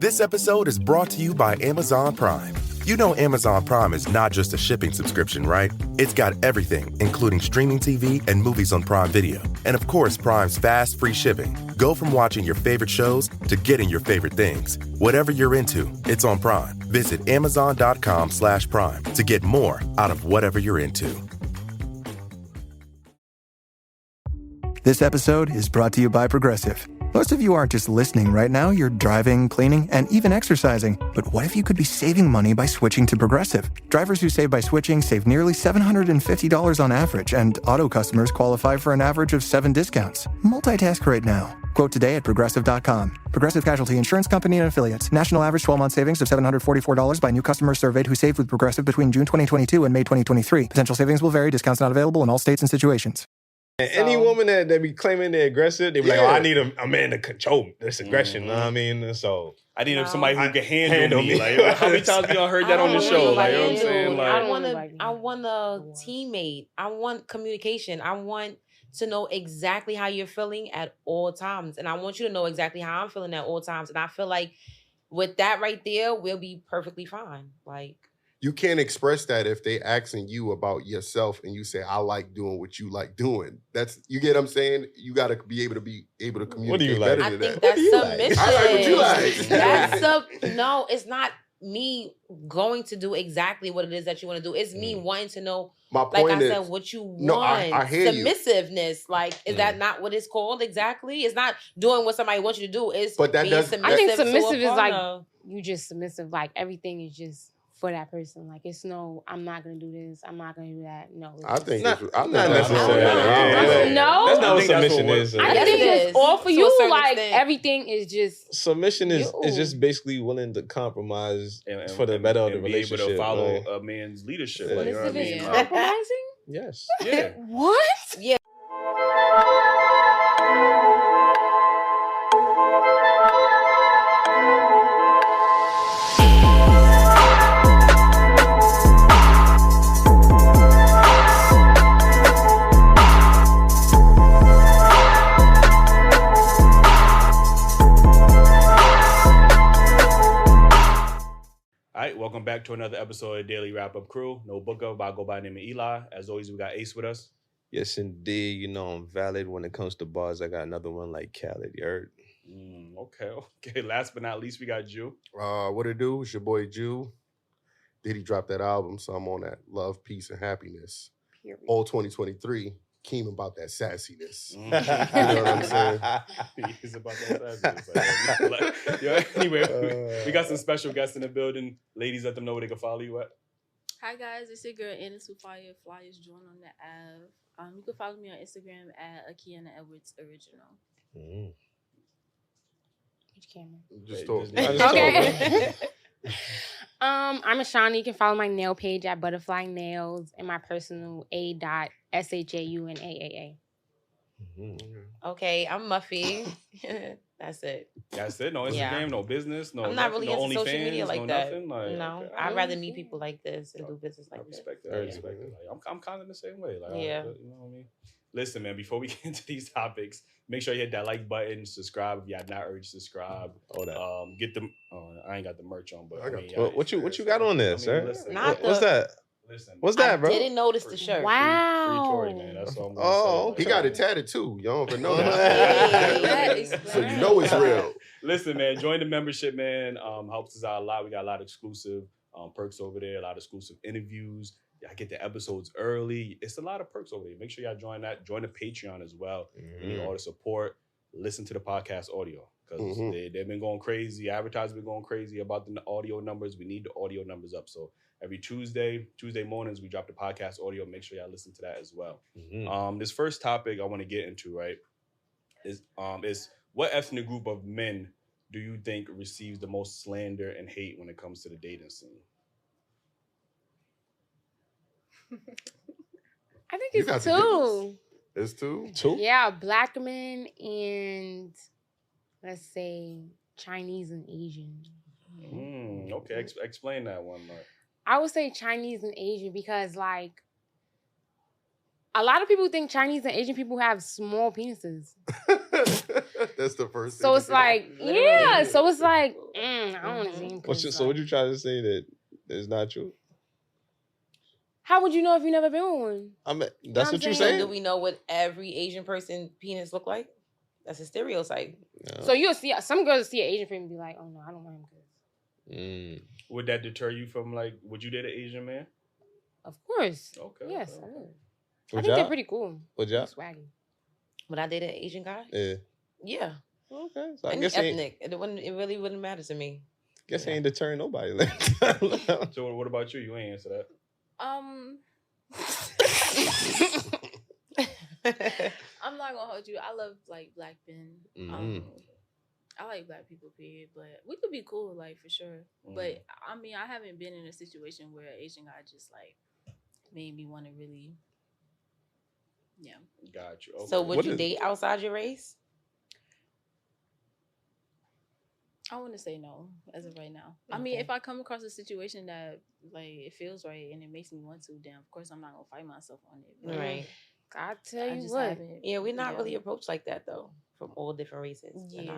This episode is brought to you by Amazon Prime. You know Amazon Prime is not just a shipping subscription, right? It's got everything, including streaming TV and movies on Prime Video. And of course, Prime's fast, free shipping. Go from watching your favorite shows to getting your favorite things. Whatever you're into, it's on Prime. Visit Amazon.com/Prime to get more out of whatever you're into. This episode is brought to you by Progressive. Most of you aren't just listening right now, you're driving, cleaning, and even exercising. But what if you could be saving money by switching to Progressive? Drivers who save by switching save nearly $750 on average, and auto customers qualify for an average of 7 discounts. Multitask right now. Quote today at Progressive.com. Progressive Casualty Insurance Company and Affiliates. National average 12-month savings of $744 by new customers surveyed who saved with Progressive between June 2022 and May 2023. Potential savings will vary. Discounts not available in all states and situations. And any woman that be claiming they're aggressive, they be like, oh, I need a man to control this aggression. You know what I I mean? So I need somebody who can handle me. Like, how many times you heard that on the show? Like, you know what I'm saying? Like, I want a teammate. I want communication. I want to know exactly how you're feeling at all times. And I want you to know exactly how I'm feeling at all times. And I feel like with that right there, we'll be perfectly fine. Like, you can't express that if they asking you about yourself and you say, I like doing what you like doing. That's, you get what I'm saying? You got to be able to communicate what do you better like? than I think that. that's submission. I like what you like. No, it's not me going to do exactly what it is that you want to do. It's me wanting to know, My like point I is, said, what you want. No, I hear you. Submissiveness. Like, is that not what it's called exactly? It's not doing what somebody wants you to do. It's But that being does- submissive. I think submissive to a is like partner. you just submissive. Like everything is just for that person. Like it's no, I'm not gonna do this. I'm not gonna do that. No. I think Not that's necessarily. No. That's not what I think that's submission is. I Yes, think it it's is. all for To a you. certain Like extent. everything is just Submission is You. just basically willing to compromise and for the better of the and be relationship. able to follow like, a man's leadership. Yeah. Like, you know what I submissive mean? is Like, compromising. yes. yeah. What? Yeah. All right, welcome back to another episode of Daily Wrap-Up Crew. No booker, but I go by the name of Eli. As always, we got Ace with us. Yes, indeed. You know, I'm valid when it comes to bars. I got another one like Khaled, you heard? Okay. Last but not least, we got Jeuu. What it do? It's your boy Jeuu. Did he drop that album? So I'm on that love, peace, and happiness. Period. All 2023. Came about that sassiness. You know what I'm saying? He's about that. Anyway, we got some special guests in the building. Ladies, let them know where they can follow you at. Hi guys, it's your girl Anna Sufaya Flyers join on the Ave. You can follow me on Instagram at Akiana Edwards Original. Which camera? Just talk. Okay. I'm Ashani. You can follow my nail page at Butterfly Nails and my personal A.SHAUNAAA. Okay, I'm Muffy. That's it. That's it. No Instagram, Yeah. no business, no. I'm not really no into social OnlyFans, media like no that. Nothing. Like, No, okay. I'd rather meet people like this and do business I like this. respect it. I respect it. Like, I'm kind of the same way. Like, Yeah. you know what I mean? Listen, man, before we get into these topics, make sure you hit that like button, subscribe if you have not already subscribed. Get them. I ain't got the merch on, but I got y'all- What you got on there, sir? listen, Not What's the- that? Listen. What's that, bro? I didn't notice the shirt. Wow. Free Tory, man. That's all I'm gonna Oh, say. He got it tatted too. Y'all don't even know Hey. that. So you know it's real. Listen, man, join the membership, man. Helps us out a lot. We got a lot of exclusive perks over there, a lot of exclusive interviews. I get the episodes early. It's a lot of perks over there. Make sure y'all join that. Join the Patreon as well. We need all the support. Listen to the podcast audio because they've been going crazy. Advertisers been going crazy about the audio numbers. We need the audio numbers up. So every Tuesday mornings, we drop the podcast audio. Make sure y'all listen to that as well. This first topic I want to get into, right, is what ethnic group of men do you think receives the most slander and hate when it comes to the dating scene? I think You it's got to do two. It's two? Yeah, black men and let's say Chinese and Asian. Okay, explain that one, Mark. I would say Chinese and Asian because, like, a lot of people think Chinese and Asian people have small penises. That's the first. So it's like, yeah. So it's like, I don't want to see him. So what you trying to say that is not true? How would you know if you never been with one? I mean, that's what you So saying. do we know what every Asian person penis look like? That's a stereotype. No. So you'll see some girls see an Asian friend and be like, oh no, I don't want him. Would that deter you from like? Would you date an Asian man? Of course. Okay. Yes, okay. I would. Would I think y'all? they're pretty cool. Would y'all? Swaggy. Would I date an Asian guy? Yeah. Yeah. Okay. So I Any guess ethnic. It really wouldn't matter to me. Guess he ain't deterring nobody. So what about you? You ain't answer that. I'm not gonna hold you. I love like black men. I like black people, period. But we could be cool, like for sure. But I mean, I haven't been in a situation where an Asian guy just like made me want to really. Yeah. Got you. Okay. So would you date outside your race? I want to say no as of right now. I mean, if I come across a situation that like it feels right and it makes me want to, then of course I'm not gonna fight myself on it. But Right. I tell you just what. haven't. Yeah, we're not really approached like that though, from all different races. Yeah.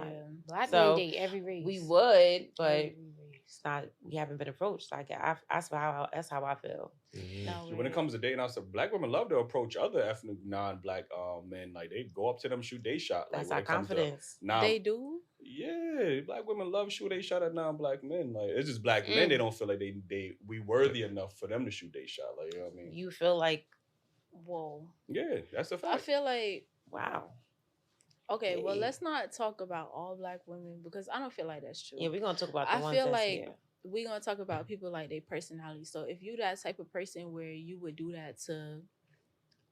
Black So, men date every race. We would, but Every race. it's not. We haven't been approached. Like that's how I feel. No, When it comes to dating outside, black women love to approach other ethnic non-black men. Like they go up to them, shoot they shot. Like, That's our confidence. They do. Yeah, black women love shoot they shot at non-black men. Like it's just black men. They don't feel like we worthy enough for them to shoot they shot. Like you know what I mean? You feel like, whoa. Yeah, that's a fact. I feel like wow. okay. Well, Yeah. let's not talk about all black women because I don't feel like that's true. Yeah, we're gonna talk about the I ones feel that's like here. we're gonna talk about people like their personality. So if you that type of person where you would do that to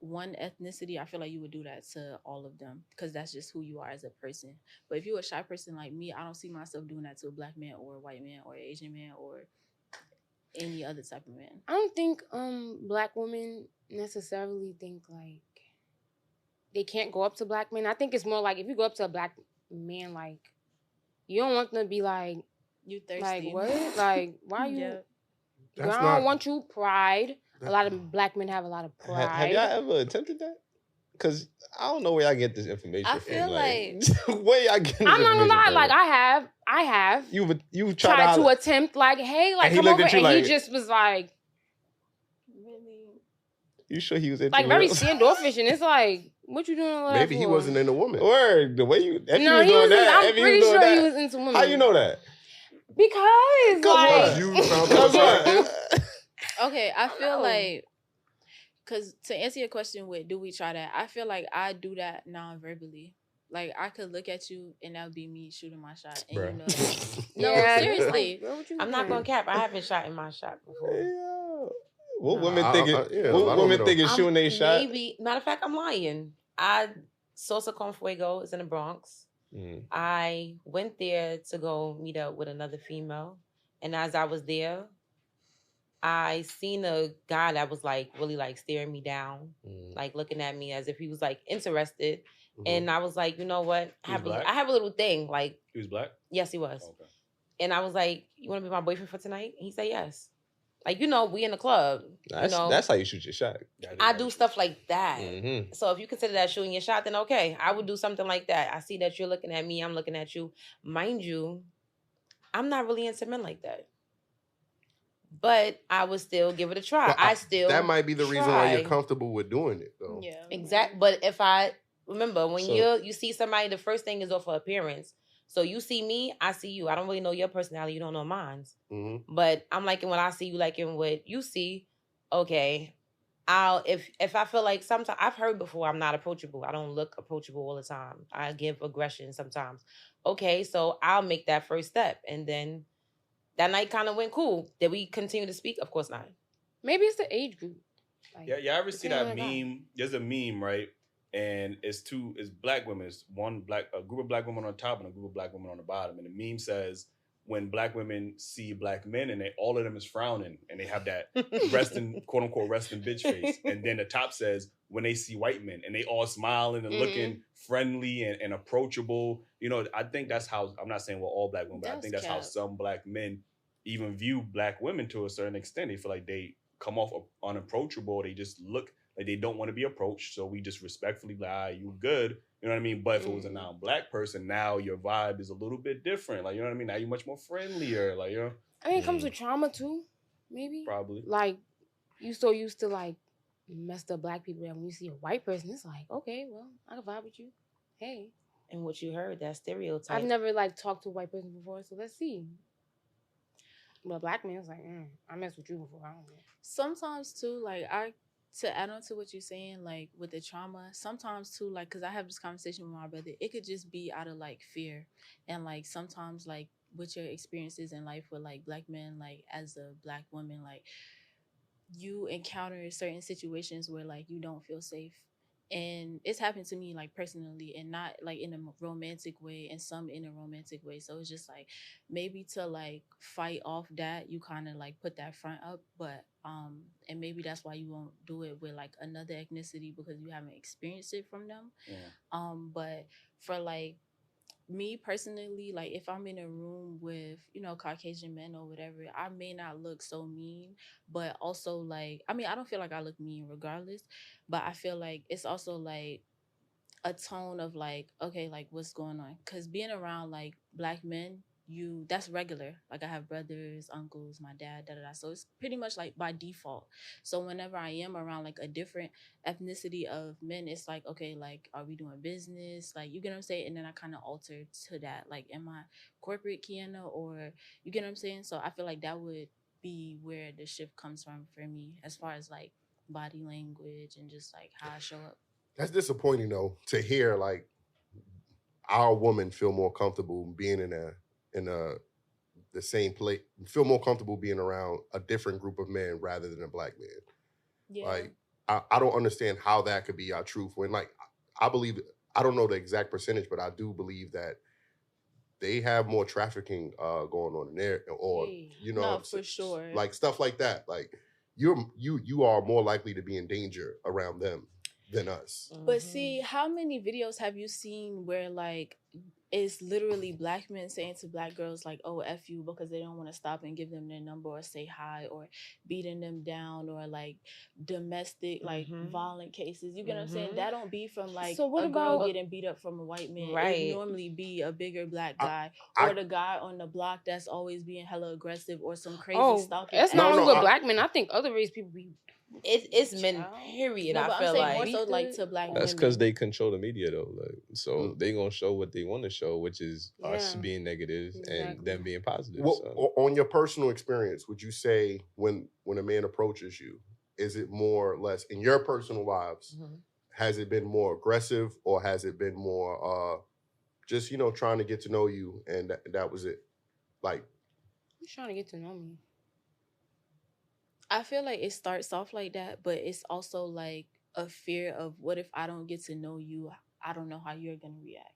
one ethnicity, I feel like you would do that to all of them because that's just who you are as a person. But if you're a shy person like me, I don't see myself doing that to a black man or a white man or an Asian man or any other type of man. I don't think black women necessarily think like they can't go up to black men. I think it's more like if you go up to a black man, like you don't want them to be like, you thirsty. like what? Like why you? Yeah. Girl, I don't want you. Pride. A lot of black men have a lot of pride. Have y'all ever attempted that? Because I don't know where y'all get this information I from. feel like where y'all get this I'm not gonna lie. information Like from? I have. You tried to to attempt like, hey, like And he come looked over, at you and like- he just was like You sure he was into very real? standoffish, and it's like, what you doing? All that Maybe he for? wasn't into women. Word, the way you. If No, he was doing that. I'm if he pretty was doing sure that, he was into women. How you know that? Because like You found out something. okay, I feel like because to answer your question with do we try that, I feel like I do that non-verbally. Like I could look at you and that would be me shooting my shot, and Bruh. you know that. No, Yeah, seriously. I'm not gonna cap. I haven't shot in my shot before. Yeah. What No. women think? yeah, a lot What of women women think is I'm- shooting they shot? Maybe. Matter of fact, I'm lying. Salsa con Fuego is in the Bronx. I went there to go meet up with another female, and as I was there, I seen a guy that was like really like staring me down, like looking at me as if he was like interested. And I was like, you know what? He was black? I have a little thing. Like, He was black. yes, he was. Okay. And I was like, you want to be my boyfriend for tonight? And he said yes. Like, you know, we in the club. That's how you shoot your shot. I do stuff like that. Mm-hmm. So if you consider that shooting your shot, then okay, I would do something like that. I see that you're looking at me, I'm looking at you. Mind you, I'm not really into men like that. But I would still give it a try. Well, that might be the reason why you're try. comfortable with doing it, though. Yeah. Exactly. But if I remember when So- you see somebody, the first thing is off of appearance. So you see me, I see you. I don't really know your personality. You don't know mine. Mm-hmm. But I'm liking what I see. You liking what you see. Okay. If I feel like sometimes I've heard before I'm not approachable. I don't look approachable all the time. I give aggression sometimes. Okay, so I'll make that first step, and then that night kind of went cool. Did we continue to speak? Of course not. maybe it's the age group. Like, Yeah, ever see that depending on the guy. meme? There's a meme, right? And it's black women. It's a group of black women on top and a group of black women on the bottom. And the meme says when black women see black men and all of them is frowning and they have that resting, quote unquote, resting bitch face. And then the top says when they see white men and they all smiling and looking friendly and approachable. You know, I think that's how, I'm not saying we're all black women, but I think that's how some black men even view black women to a certain extent. They feel like they come off unapproachable. They just look like they don't want to be approached. So we just respectfully be like, you good. You know what I mean? But if it was a non-black person, now your vibe is a little bit different. Like, you know what I mean? Now you're much more friendlier. Like, you know? I think it comes with trauma too, maybe. Probably. Like, you so used to like messed up black people that when you see a white person, it's like, okay, well, I can vibe with you. Hey. And what you heard, that stereotype. I've never like talked to a white person before, so let's see. But a black man's like, I messed with you before. I don't know. Sometimes too, like to add on to what you're saying, like with the trauma, sometimes too, like, because I have this conversation with my brother, it could just be out of like fear. And like sometimes like with your experiences in life with like black men, like as a black woman, like you encounter certain situations where like you don't feel safe. And it's happened to me like personally, and not like in a romantic way, and some in a romantic way. So it's just like maybe to like fight off that, you kind of like put that front up, but and maybe that's why you won't do it with like another ethnicity, because you haven't experienced it from them. But for like me personally, like if I'm in a room with, you know, Caucasian men or whatever, I may not look so mean, but also like, I mean, I don't feel like I look mean regardless, but I feel like it's also like a tone of like, okay, like what's going on? Because being around like black men, that's regular. Like I have brothers, uncles, my dad, so it's pretty much like by default. So whenever I am around like a different ethnicity of men, it's like, okay, like are we doing business, like, you get what I'm saying? And then I kind of alter to that, like, am I corporate Kiana, or you get what I'm saying? So I feel like that would be where the shift comes from for me, as far as like body language and just like how I show up. That's disappointing though, to hear like our woman feel more comfortable being in the same place, feel more comfortable being around a different group of men rather than a black man. Yeah. Like I don't understand how that could be our truth, when like I believe, I don't know the exact percentage, but I do believe that they have more trafficking going on in there, or you know, no, for sure, like stuff like that. Like you are more likely to be in danger around them than us. But see, how many videos have you seen where like it's literally black men saying to black girls like, oh, F you, because they don't want to stop and give them their number or say hi, or beating them down, or like domestic like violent cases? You get what I'm saying? That don't be from like So what a girl about getting beat up from a white man. Right. It normally be a bigger black guy, or the guy on the block that's always being hella aggressive, or some crazy stalking. That's not only with black men. I think other race people be. It's men, period. No, I feel I'm like more so like to black That's women. because they control the media though. Like, so they gonna show what they want to show, which is us being negative and them being positive. Well, so. on your personal experience, would you say when a man approaches you, is it more or less in your personal lives? Has it been more aggressive, or has it been more just, you know, trying to get to know you, and that was it? Like, He's trying to get to know me. I feel like it starts off like that, but it's also like a fear of, what if I don't get to know you? I don't know how you're going to react.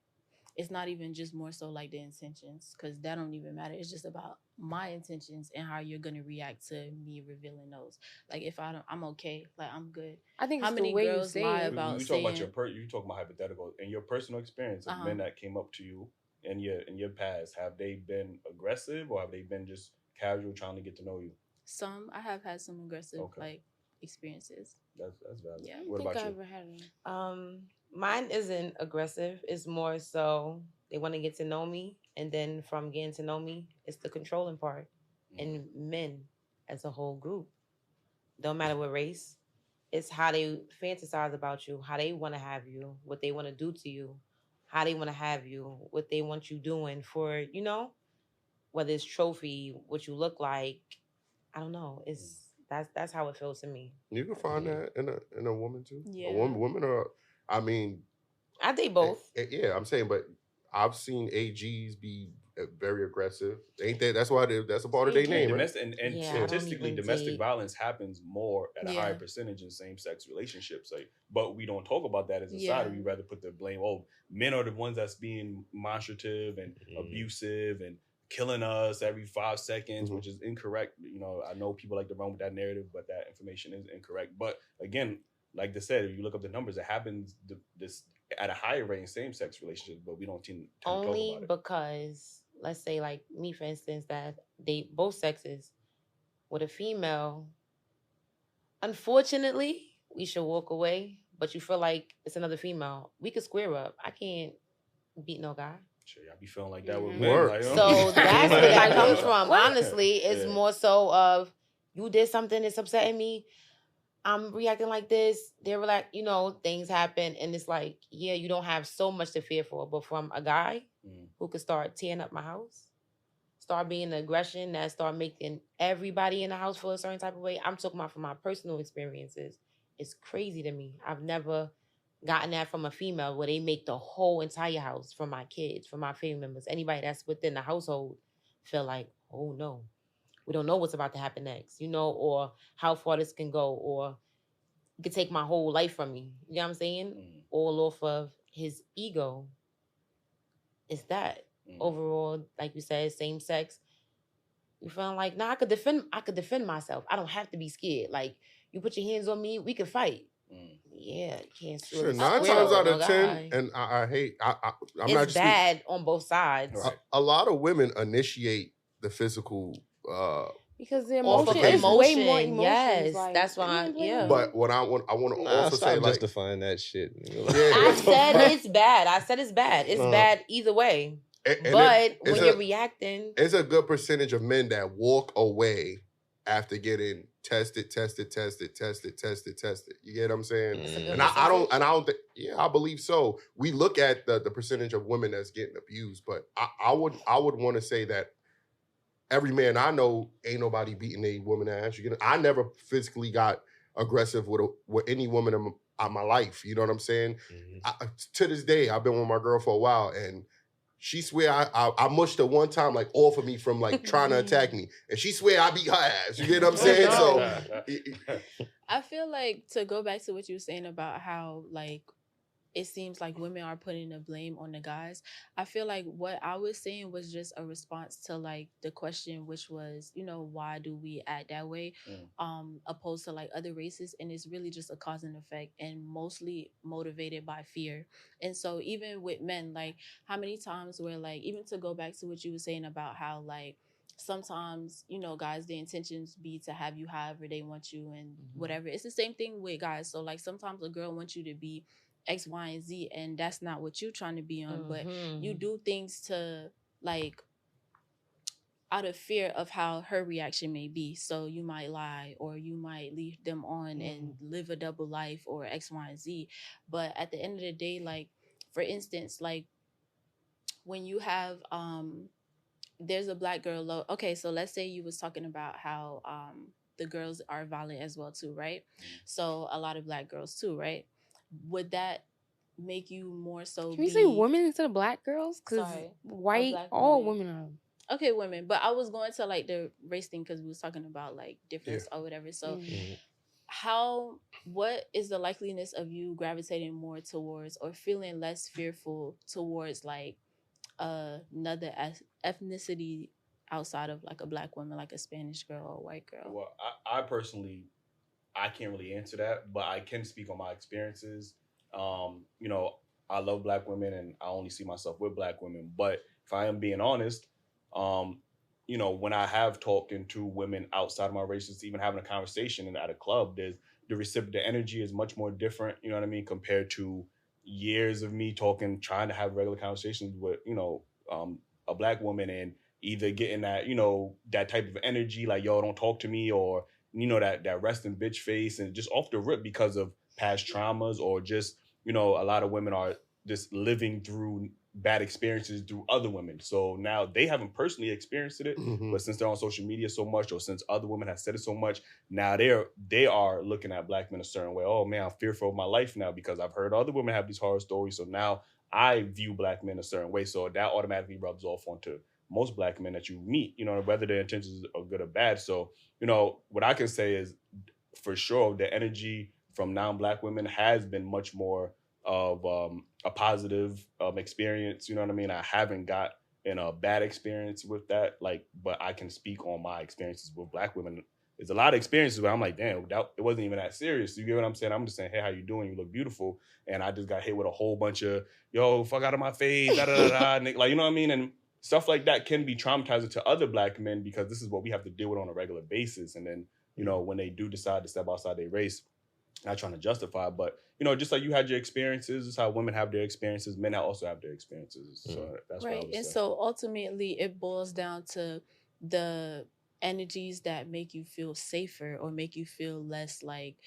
It's not even just more so like the intentions, because that don't even matter. It's just about my intentions and how you're going to react to me revealing those. Like if I'm okay, like I'm good. I think how it's many the way girls you say lie it. about you saying, talk about you talk about hypothetical in your personal experience of men that came up to you in your past. Have they been aggressive, or have they been just casual trying to get to know you? Some. I have had some aggressive like experiences. That's valid. Yeah. What about you? Ever had mine isn't aggressive. It's more so they want to get to know me, and then from getting to know me, it's the controlling part. And men as a whole group, don't matter what race, it's how they fantasize about you, how they want to have you, what they want to do to you, how they want to have you, what they want you doing for, you know, whether it's trophy, what you look like. I don't know. It's that's how it feels to me. you can find that in a woman too. Yeah. Women are. I mean, I date both. Yeah, I'm saying, but I've seen AGs be very aggressive. Ain't that? That's why that's a part of their name, right? And statistically, domestic violence happens more at a higher percentage in same-sex relationships. Like, but we don't talk about that as a side. We rather put the blame. Oh, men are the ones that's being demonstrative and abusive and killing us every 5 seconds, which is incorrect. You know, I know people like to run with that narrative, but that information is incorrect. But again, like they said, if you look up the numbers, it happens this at a higher rate in same-sex relationships, but we don't tend to talk about it. Because, let's say, like me, for instance, that they both sexes with a female, unfortunately, we should walk away. but you feel like it's another female, we could square up. I can't beat no guy. Sure, y'all be feeling like that with Mhm. men. Word. Like, So that's where that comes from. What? Honestly, it's Yeah. more so of you did something that's upsetting me. I'm reacting like this. They were like, things happen, and it's like, yeah, you don't have so much to fear for. But from a guy who could start tearing up my house, start being the aggression that start making everybody in the house feel a certain type of way. I'm talking about from my personal experiences. It's crazy to me. I've never gotten that from a female where they make the whole entire house, from my kids, from my family members, anybody that's within the household, feel like, oh no, we don't know what's about to happen next, or how far this can go, or it could take my whole life from me. You know what I'm saying? All off of his ego. It's that. Overall, like you said, same sex. You feeling like, nah, I could defend myself. I don't have to be scared. Like, you put your hands on me, we could fight. Yeah, you can't. Sure, 9 times out of 10, and I'm it's not just bad on both sides. A lot of women initiate the physical. Because the Off emotion of is way more emotion, emotions. yes, like, that's why. Yeah. But what I want to also say, stop like, justifying that shit. I said it's bad. I said it's bad. It's bad either way. and But when you're reacting, it's a good percentage of men that walk away after getting tested. You get what I'm saying? And I don't think, I believe so. We look at the percentage of women that's getting abused, but I would want to say that every man I know, ain't nobody beating a woman ass. I never physically got aggressive with any woman in my life. You know what I'm saying? To this day, I've been with my girl for a while, and she swear I mushed her one time, like, off of me from, like, trying to attack me. And she swear I beat her ass. You get what I'm saying? So I feel like, to go back to what you were saying about how, like, it seems like women are putting the blame on the guys. I feel like what I was saying was just a response to, like, the question, which was, why do we act that way, opposed to, like, other races. And it's really just a cause and effect, and mostly motivated by fear. And so even with men, like, how many times where, like, even to go back to what you were saying about how, like, sometimes, guys, their intentions be to have you however they want you and whatever. It's the same thing with guys. So, like, sometimes a girl wants you to be X, Y, and Z, and that's not what you're trying to be on. But you do things to, like, out of fear of how her reaction may be. So you might lie, or you might leave them on and live a double life, or X, Y, and Z. But at the end of the day, like, for instance, like, when you have there's a black girl. Okay, so let's say you was talking about how the girls are violent as well too, right? So a lot of black girls too, right? Would that make you more so? Can you say women instead of black girls? Because white, all women are. Okay, women. But I was going to, like, the race thing because we was talking about, like, difference or whatever. So what is the likeliness of you gravitating more towards, or feeling less fearful towards, like, another ethnicity outside of, like, a black woman, like a Spanish girl or a white girl? Well, I personally, I can't really answer that, but I can speak on my experiences. I love black women, and I only see myself with black women. But if I am being honest, when I have talked to women outside of my races, even having a conversation and at a club, the energy is much more different, you know what I mean, compared to years of me trying to have regular conversations with, a black woman, and either getting that, that type of energy, like, yo, don't talk to me, or, that resting bitch face, and just off the rip because of past traumas, or just, a lot of women are just living through bad experiences through other women. So now they haven't personally experienced it, but since they're on social media so much, or since other women have said it so much, now they are looking at black men a certain way. Oh man, I'm fearful of my life now because I've heard other women have these horror stories. So now I view black men a certain way. So that automatically rubs off onto most black men that you meet, whether their intentions are good or bad. So, what I can say is, for sure, the energy from non-black women has been much more of a positive experience. You know what I mean? I haven't got in a bad experience with that, but I can speak on my experiences with black women. There's a lot of experiences where I'm like, damn, it wasn't even that serious. You get what I'm saying? I'm just saying, hey, how you doing? You look beautiful. And I just got hit with a whole bunch of, yo, fuck out of my face, da-da-da-da, like, you know what I mean? And stuff like that can be traumatizing to other black men, because this is what we have to deal with on a regular basis. And then, when they do decide to step outside their race, not trying to justify, but just like you had your experiences, it's how women have their experiences, men also have their experiences. So that's what I Right. would And say. so ultimately it boils down to the energies that make you feel safer or make you feel less like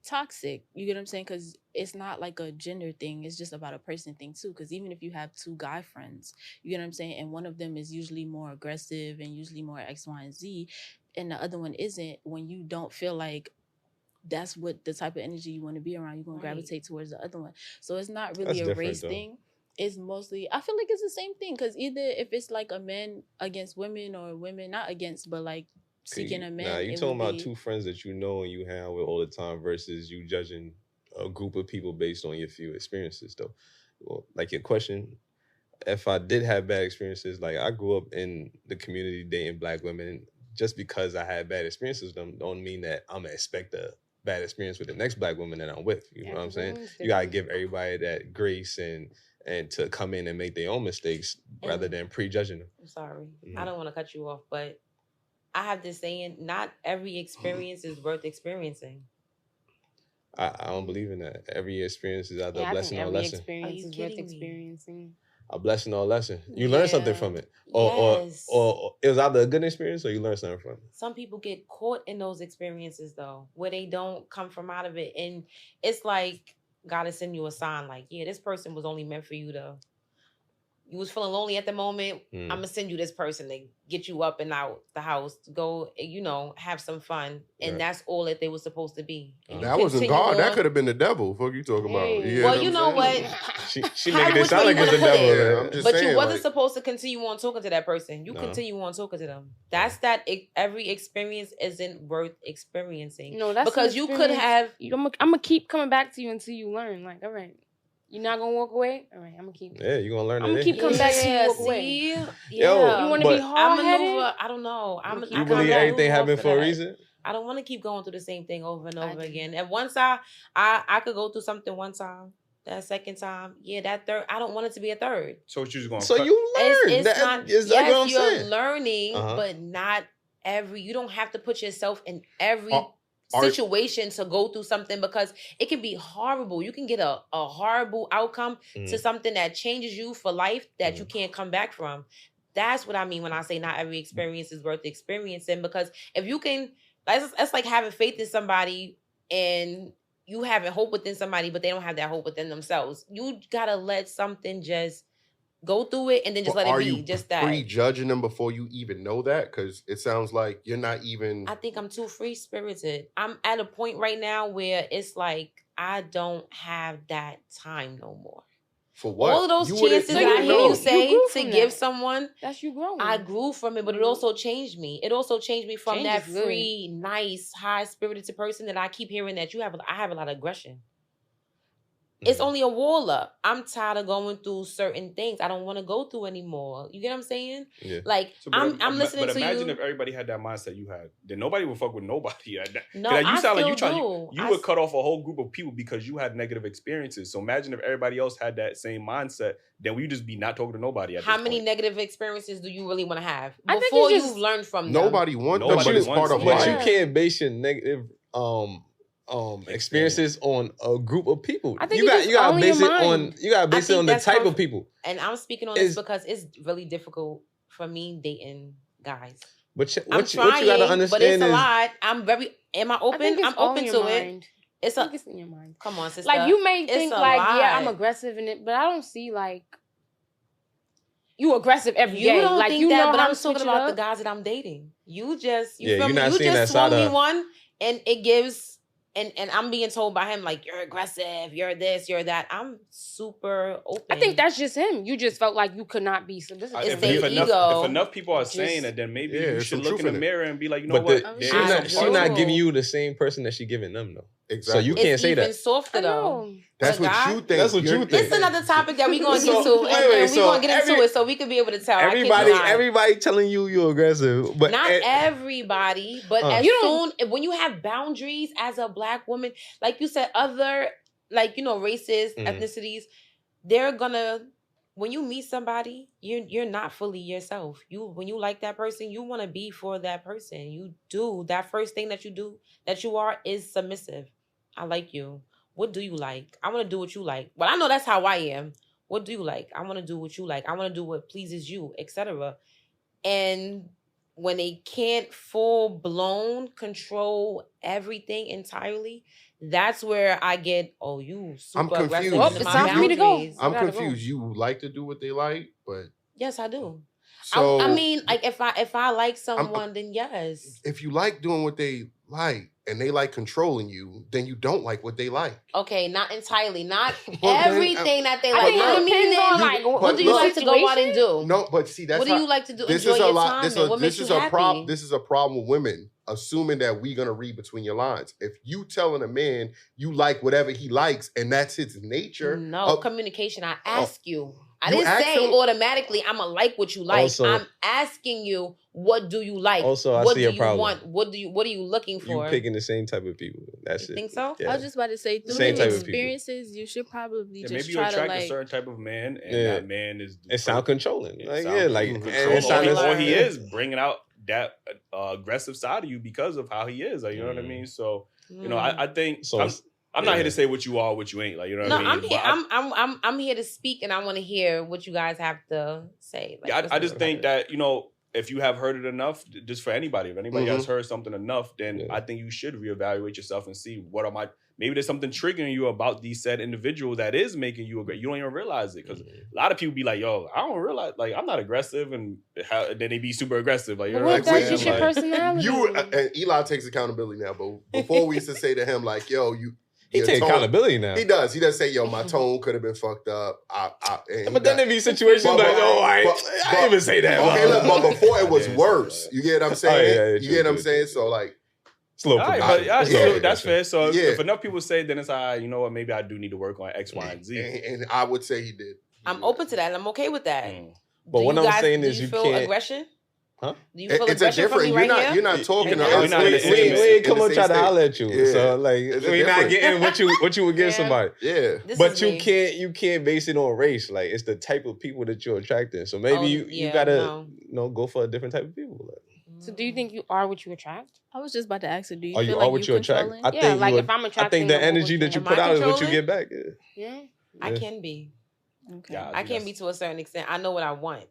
toxic. You get what I'm saying? Because it's not like a gender thing. It's just about a person thing too. Because even if you have two guy friends, you get what I'm saying? And one of them is usually more aggressive and usually more X, Y, and Z, and the other one isn't, when you don't feel like that's what the type of energy you want to be around, you're going to gravitate towards the other one. So it's not really That's a race different, though. thing. It's mostly, I feel like it's the same thing, because either if it's like a man against women or women not against, but like seeking a man. Nah, you it talking would about be- two friends that you know and you hang out with all the time versus you judging a group of people based on your few experiences, though. Well, like your question, if I did have bad experiences, like I grew up in the community dating Black women, just because I had bad experiences with them don't mean that I'm gonna expect a bad experience with the next Black woman that I'm with. You know what I'm saying? You gotta give everybody that grace and to come in and make their own mistakes rather than prejudging them. I'm sorry. I don't want to cut you off, but I have this saying, not every experience is worth experiencing. I don't believe in that. Every experience is either a blessing or a lesson. Experience is worth experiencing. A blessing or a lesson. You learn something from it. Or it was either a good experience or you learn something from it. Some people get caught in those experiences, though, where they don't come from out of it. And it's like God is sending you a sign, like, yeah, this person was only meant for you to... You was feeling lonely at the moment. I'm going to send you this person to get you up and out the house, to go, have some fun. And that's all that they were supposed to be. And that wasn't God. That could have been the devil. What you talking about? Well, you know what? She making it sound like it's the devil. Yeah, I'm just but saying, you wasn't supposed to continue on talking to that person. You continue on talking to them. That's every experience isn't worth experiencing. No, that's because you could have... I'm going to keep coming back to you until you learn. Like, all right. You're not gonna walk away? All right, I'm gonna keep. Yeah, you're gonna learn. I'm gonna keep coming back to you. Walk away. Yeah. Yo, you want to be hard-headed? I don't know. You believe everything happened for a reason? I don't want to keep going through the same thing over and over again. And once I could go through something one time, that second time, that third, I don't want it to be a third. So what you just going? So you learn. It's not. Yes, Yes, you're learning, but not every. You don't have to put yourself in every situation to go through something, because it can be horrible. You can get a horrible outcome to something that changes you for life that you can't come back from. That's what I mean when I say not every experience is worth experiencing, because if you can, that's like having faith in somebody and you having hope within somebody, but they don't have that hope within themselves. You gotta let something just go through it and then just let it be. Just that. Are you prejudging them before you even know that? Because it sounds like you're not even... I think I'm too free-spirited. I'm at a point right now where it's like I don't have that time no more. For what? All of those chances I hear you say to give someone, that's you growing. I grew from it, but it also changed me. It also changed me from that free, nice, high-spirited person that I keep hearing that I have a lot of aggression. It's only a wall up. I'm tired of going through certain things I don't want to go through anymore. You get what I'm saying? Yeah. Like, I'm listening to you. But imagine if everybody had that mindset you had. Then nobody would fuck with nobody. No, I still do. You would cut off a whole group of people because you had negative experiences. So imagine if everybody else had that same mindset, then we just be not talking to nobody at this point. How many negative experiences do you really want to have before you've learned from them? Nobody wants part of But life. you can't base your negative experiences on a group of people. I think you gotta base it on the type of people. And I'm speaking on this because it's really difficult for me dating guys. But what you gotta understand, but it's a lot. Am I open? I'm open to it. It's in your mind. Come on, sister. Like, you may think like, I'm aggressive in it, but I don't see like you aggressive every day. You don't like, think you that, know but how I'm to talking switch about it the up. guys that I'm dating. You just you're not you seeing just that swung side me of... one, and it gives. And I'm being told by him, like, you're aggressive, you're this, you're that. I'm super open. I think that's just him. You just felt like you could not be submissive. It's the ego. If enough people are saying that, then maybe you should look in the mirror and be like, you know what? She's not giving you the same person that she's giving them, though. Exactly. So you can't say that. It's even softer, though. That's what you think. That's what you think. This is another topic that we're going to get to. And we're going to get into it so we can be able to tell. Everybody telling you're aggressive. But not everybody. But when you have boundaries as a Black woman, like you said, other, races, ethnicities, they're going to... When you meet somebody, you're not fully yourself. When you like that person, you want to be for that person. You do. That first thing that you do, that you are, is submissive. I like you. What do you like? I want to do what you like. Well, I know that's how I am. What do you like? I want to do what you like. I want to do what pleases you, etc. And when they can't full blown control everything entirely, that's where I get, oh, you super I'm aggressive. confused. in It's my time for me to go. boundaries. I'm gotta go. confused. You like to do what they like, but Yes, I do. so I mean, like if I like someone, then yes. if you like doing what they like and they like controlling you, then you don't like what they like. Okay, not entirely, not Well, then, everything that they I like. think You know it what I mean? depends on, Then like, what but do you look- like to go out and do? No, but see, that's what do you like to do? This Enjoy is a your lot. time. And what makes you happy? This is a problem with women assuming that we're gonna read between your lines. If you telling a man you like whatever he likes and that's his nature, No communication. I ask you. I You didn't ask say him- automatically I'm gonna like what you like. Also- I'm asking you, what do you like? Also, I what see do a you problem. want? What are you looking for? You picking the same type of people. That's You it. think so? Yeah. I was just about to say, through Same the type of people. experiences, you should probably Yeah, just maybe you try to attract like. a certain type of man, and Yeah. that man is It sound controlling. Like, sound yeah, like controlling. and it sound Controlling. or he is bringing out that aggressive side of you because of how he is. Like, you know what I mean? So, you know, I think So I'm not yeah. here to say what you are, what you ain't. Like, you know what No, I mean? I'm here. But I'm here to speak, and I want to hear what you guys have to say. Like, yeah, what's I the just think that, you know, if you have heard it enough, just for anybody, if anybody has heard something enough, then I think you should reevaluate yourself and see maybe there's something triggering you about these said individual that is making you aggressive. You don't even realize it because a lot of people be like, yo, I don't realize, like, I'm not aggressive, and then they be super aggressive. Like, you know What what if I'm that's saying? just your Like, personality? you and Eli takes accountability now, but before we used to say to him like, yo, he your take tone- accountability now. He does. He does say, yo, my tone could have been fucked up. But then there be situations like, oh, I didn't even say that. Okay, look, but before it was Yeah, worse. You get what I'm saying? yeah, You get what I'm saying? So like, It's a little all right, progressive. but It's a little that's fair. So Yeah. if enough people say, then it's all right, you know what, maybe I do need to work on X, Y, and Z. and I would say he did. I'm open to that. And I'm okay with that. But Do what you I'm guys- saying do is you feel can't. aggression? Huh? Do you feel It's a aggression from different. me right You're here? not talking to Yeah, us. we're not in in the the same- same- We ain't in come the and same try to state. holler at you. Yeah. So like It's a we not different- getting what you would give Yeah. somebody. Yeah. This But is you me. can't base it on race. Like it's the type of people that you're attracting. So maybe Oh, you yeah, gotta no. go for a different type of people. Like, So do you think you are what you attract? I was just about to ask her, do you are feel you like all what you attract? controlling? I Yeah, think like you if I'm I attracting think the a woman energy that you Am put I out is what you controlling? get back. Yeah. I Yeah. can be. Okay. Yeah, I can be to a certain extent. I know what I want.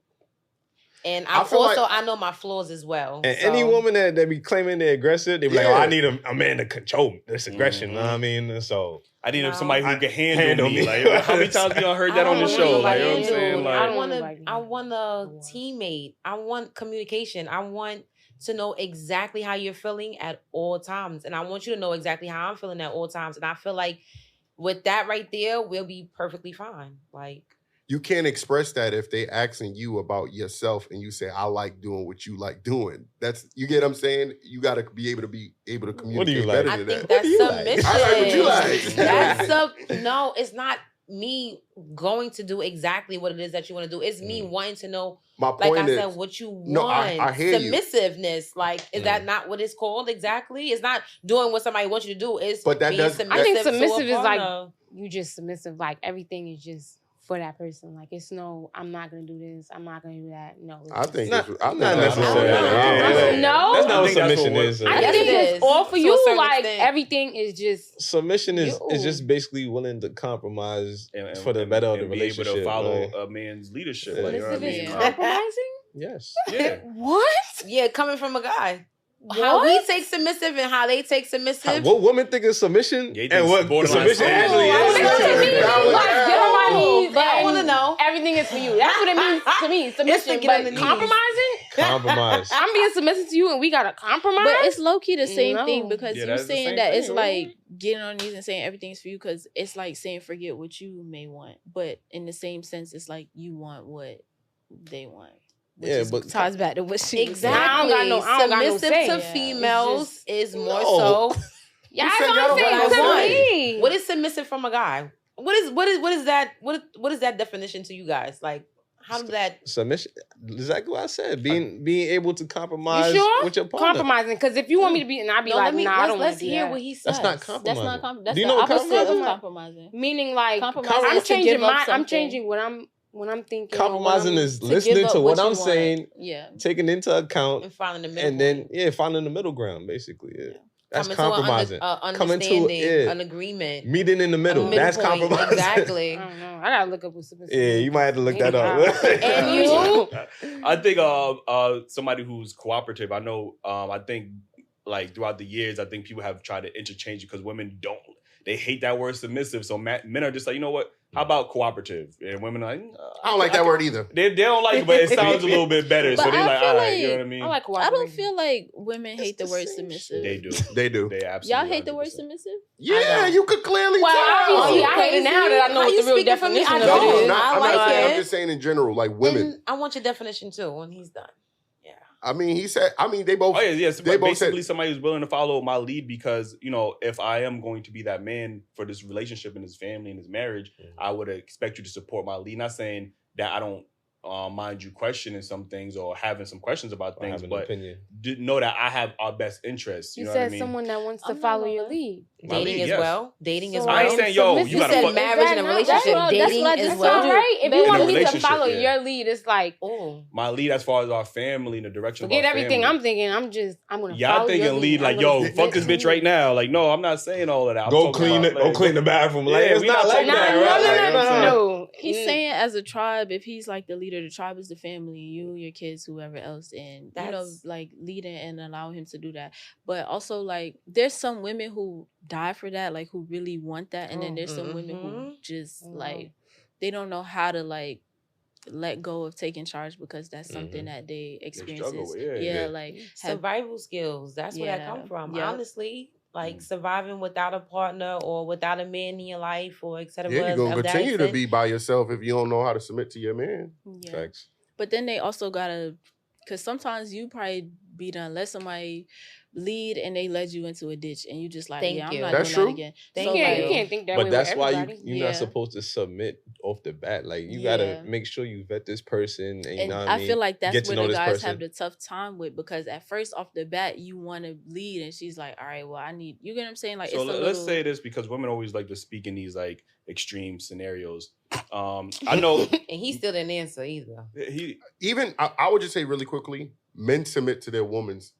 And I I feel also like- I know my flaws as well. And so- any woman that be claiming they're aggressive, they be like, Yeah. "Oh, I need a man to control this aggression." You know what I mean? So I need No. somebody who can handle Handle me. me. Like, how many times you done heard I that on don't the want show? nobody Like, you know what I'm handle. saying? I Like, want Nobody I want a handle. teammate. I want communication. I want to know exactly how you're feeling at all times, and I want you to know exactly how I'm feeling at all times. And I feel like with that right there, we'll be perfectly fine. Like, You can't express that if they asking you about yourself and you say, I like doing what you like doing. That's, you get what I'm saying? You got to be able to communicate What do you like? better I than think that. that's do you like? submission. I like what you like. That's no, it's not me going to do exactly what it is that you want to do. It's me wanting to know, My like point I is, said, what you want. No, I hear you. Submissiveness. Like, is that not what it's called exactly? It's not doing what somebody wants you to do. It's But that being doesn't- submissive. I think to a submissive is like partner. you just submissive. Like everything is just for that person. Like it's no, I'm not gonna do this. I'm not gonna do that. No. it's I just- think Not- it's, I think not that's necessarily. what- Yeah. No. That's not I what think that's submission what is. I Yes, think it it's is. all for To a you. certain Like extent. everything is just Submission is You. just basically willing to compromise and- for the and- better of the and be able relationship. to follow like, a man's leadership. Like, you know what I submissive mean? is Yeah. compromising. yes. Yeah. What? Yeah, coming from a guy. How we take submissive and how they take submissive. What women think is submission Yeah, he and thinks what borderline submission submission. actually I was is. gonna say, That was- like get on my knees, But I and want to know. everything is for you. That's what it means to me. Submission, get on the but knees. compromising. Compromise. I'm being submissive to you, and we gotta compromise. But it's low key the same No. thing because Yeah, you're that's the saying same that it's thing, like getting on knees and saying everything's for you because it's like saying forget what you may want. But in the same sense, it's like you want what they want. Which Yeah, is, but- ties back to what she was saying. Exactly. I don't got no Submissive say. to Yeah. females It's is more No. so. Yeah, Who that's said what y'all I'm don't saying. got To no me. What is submissive from a guy? What is that? What is that definition to you guys? Like, how does that? Submission. Exactly what I said. Being able to compromise You sure? with your partner. Compromising, because if you want me to be, and I'll be No, like, nah, I don't want let's to do hear that. what he says. That's not compromising. That's not that's Do you the know what opposite compromising of is? compromising. Meaning, like, Compromising I'm is to changing give up my, I'm something. changing what I'm thinking. or what Compromising I'm- is To listening give up to what you I'm want. saying, Yeah. taking into account, And finding the middle and then point. finding the middle ground, basically. Yeah. That's Come compromising. into an understanding, an agreement. Meeting in the middle. That's point. compromising. Exactly. I don't know. I gotta look up what submissive. Yeah, you might have to look that up. And you? I think somebody who's cooperative. I know. I think like throughout the years, I think people have tried to interchange it because women don't. They hate that word submissive. So men are just like, you know what? How about cooperative? And women are like, I don't like that word either. They don't like it, but it sounds a little bit better. But so they're I like, feel all right, like- you know what I mean? I like I cooperative. don't feel like women hate the word submissive. They do. They do. They absolutely. Y'all hate the word 100%. submissive? Yeah, you could clearly Well, tell. obviously, I hate it now that I know How what you the real speaking for me? definition I of don't. it is. I I'm like not saying, it. I'm just saying in general, like women. And I want your definition too when he's done. Yeah. I mean, he said. I mean, they both. Oh yeah, yes. They both Basically, said. somebody who's willing to follow my lead because if I am going to be that man for this relationship and his family and his marriage, I would expect you to support my lead. Not saying that I don't mind you questioning some things or having some questions about things, but opinion. know that I have our best interests. You You know what I said mean? someone that wants to I'm not follow gonna your lie. lead. My Dating lead, as yes. well. Dating as So well. I ain't saying, yo, you You gotta said fuck. marriage and a relationship. Dating that's as that's well. all right. If Baby, you in a want me to relationship, follow yeah. your lead, it's like, Oh. My lead as far as our family and the direction forget of our everything family. I'm thinking. I'm gonna Y'all follow your thinking lead I'm like, gonna yo, submit fuck this to bitch you. right now. Like, no, I'm not saying all of that. I'm Go talking clean about, it. Go like, clean the bathroom. Like, Yeah, it's we not not like talking that, about right? that. No. He's saying as a tribe, if he's like the leader, the tribe is the family, you, your kids, whoever else, and That's- like leading and allowing him to do that. But also like there's some women who die for that, like who really want that, and then there's some women who just like they don't know how to like let go of taking charge because that's something that they experience. struggle with, Yeah, like Survival skills. That's where that Yeah, come from. yeah. Honestly, like surviving without a partner or without a man in your life or etc. Yeah, you're gonna of that continue to extent. be by yourself if you don't know how to submit to your man. yeah. Facts. But then they also gotta, because sometimes you probably be done let somebody lead and they led you into a ditch and you just like, Thank yeah, I'm you. not That's doing true. that again. Thank So, you. like, You can't think that But way that's with why everybody. you're Yeah. not supposed to submit off the bat. Like you Yeah. gotta make sure you vet this person, and you And know what I I mean. feel like Get that's to where know the this guys person. have the tough time with, because at first off the bat you want to lead and she's like, all right, well I need, you get what I'm saying? Like So it's a let's little, say this because women always like to speak in these like extreme scenarios. I know And he still didn't answer either. he. Even I would just say really quickly, men submit to their women's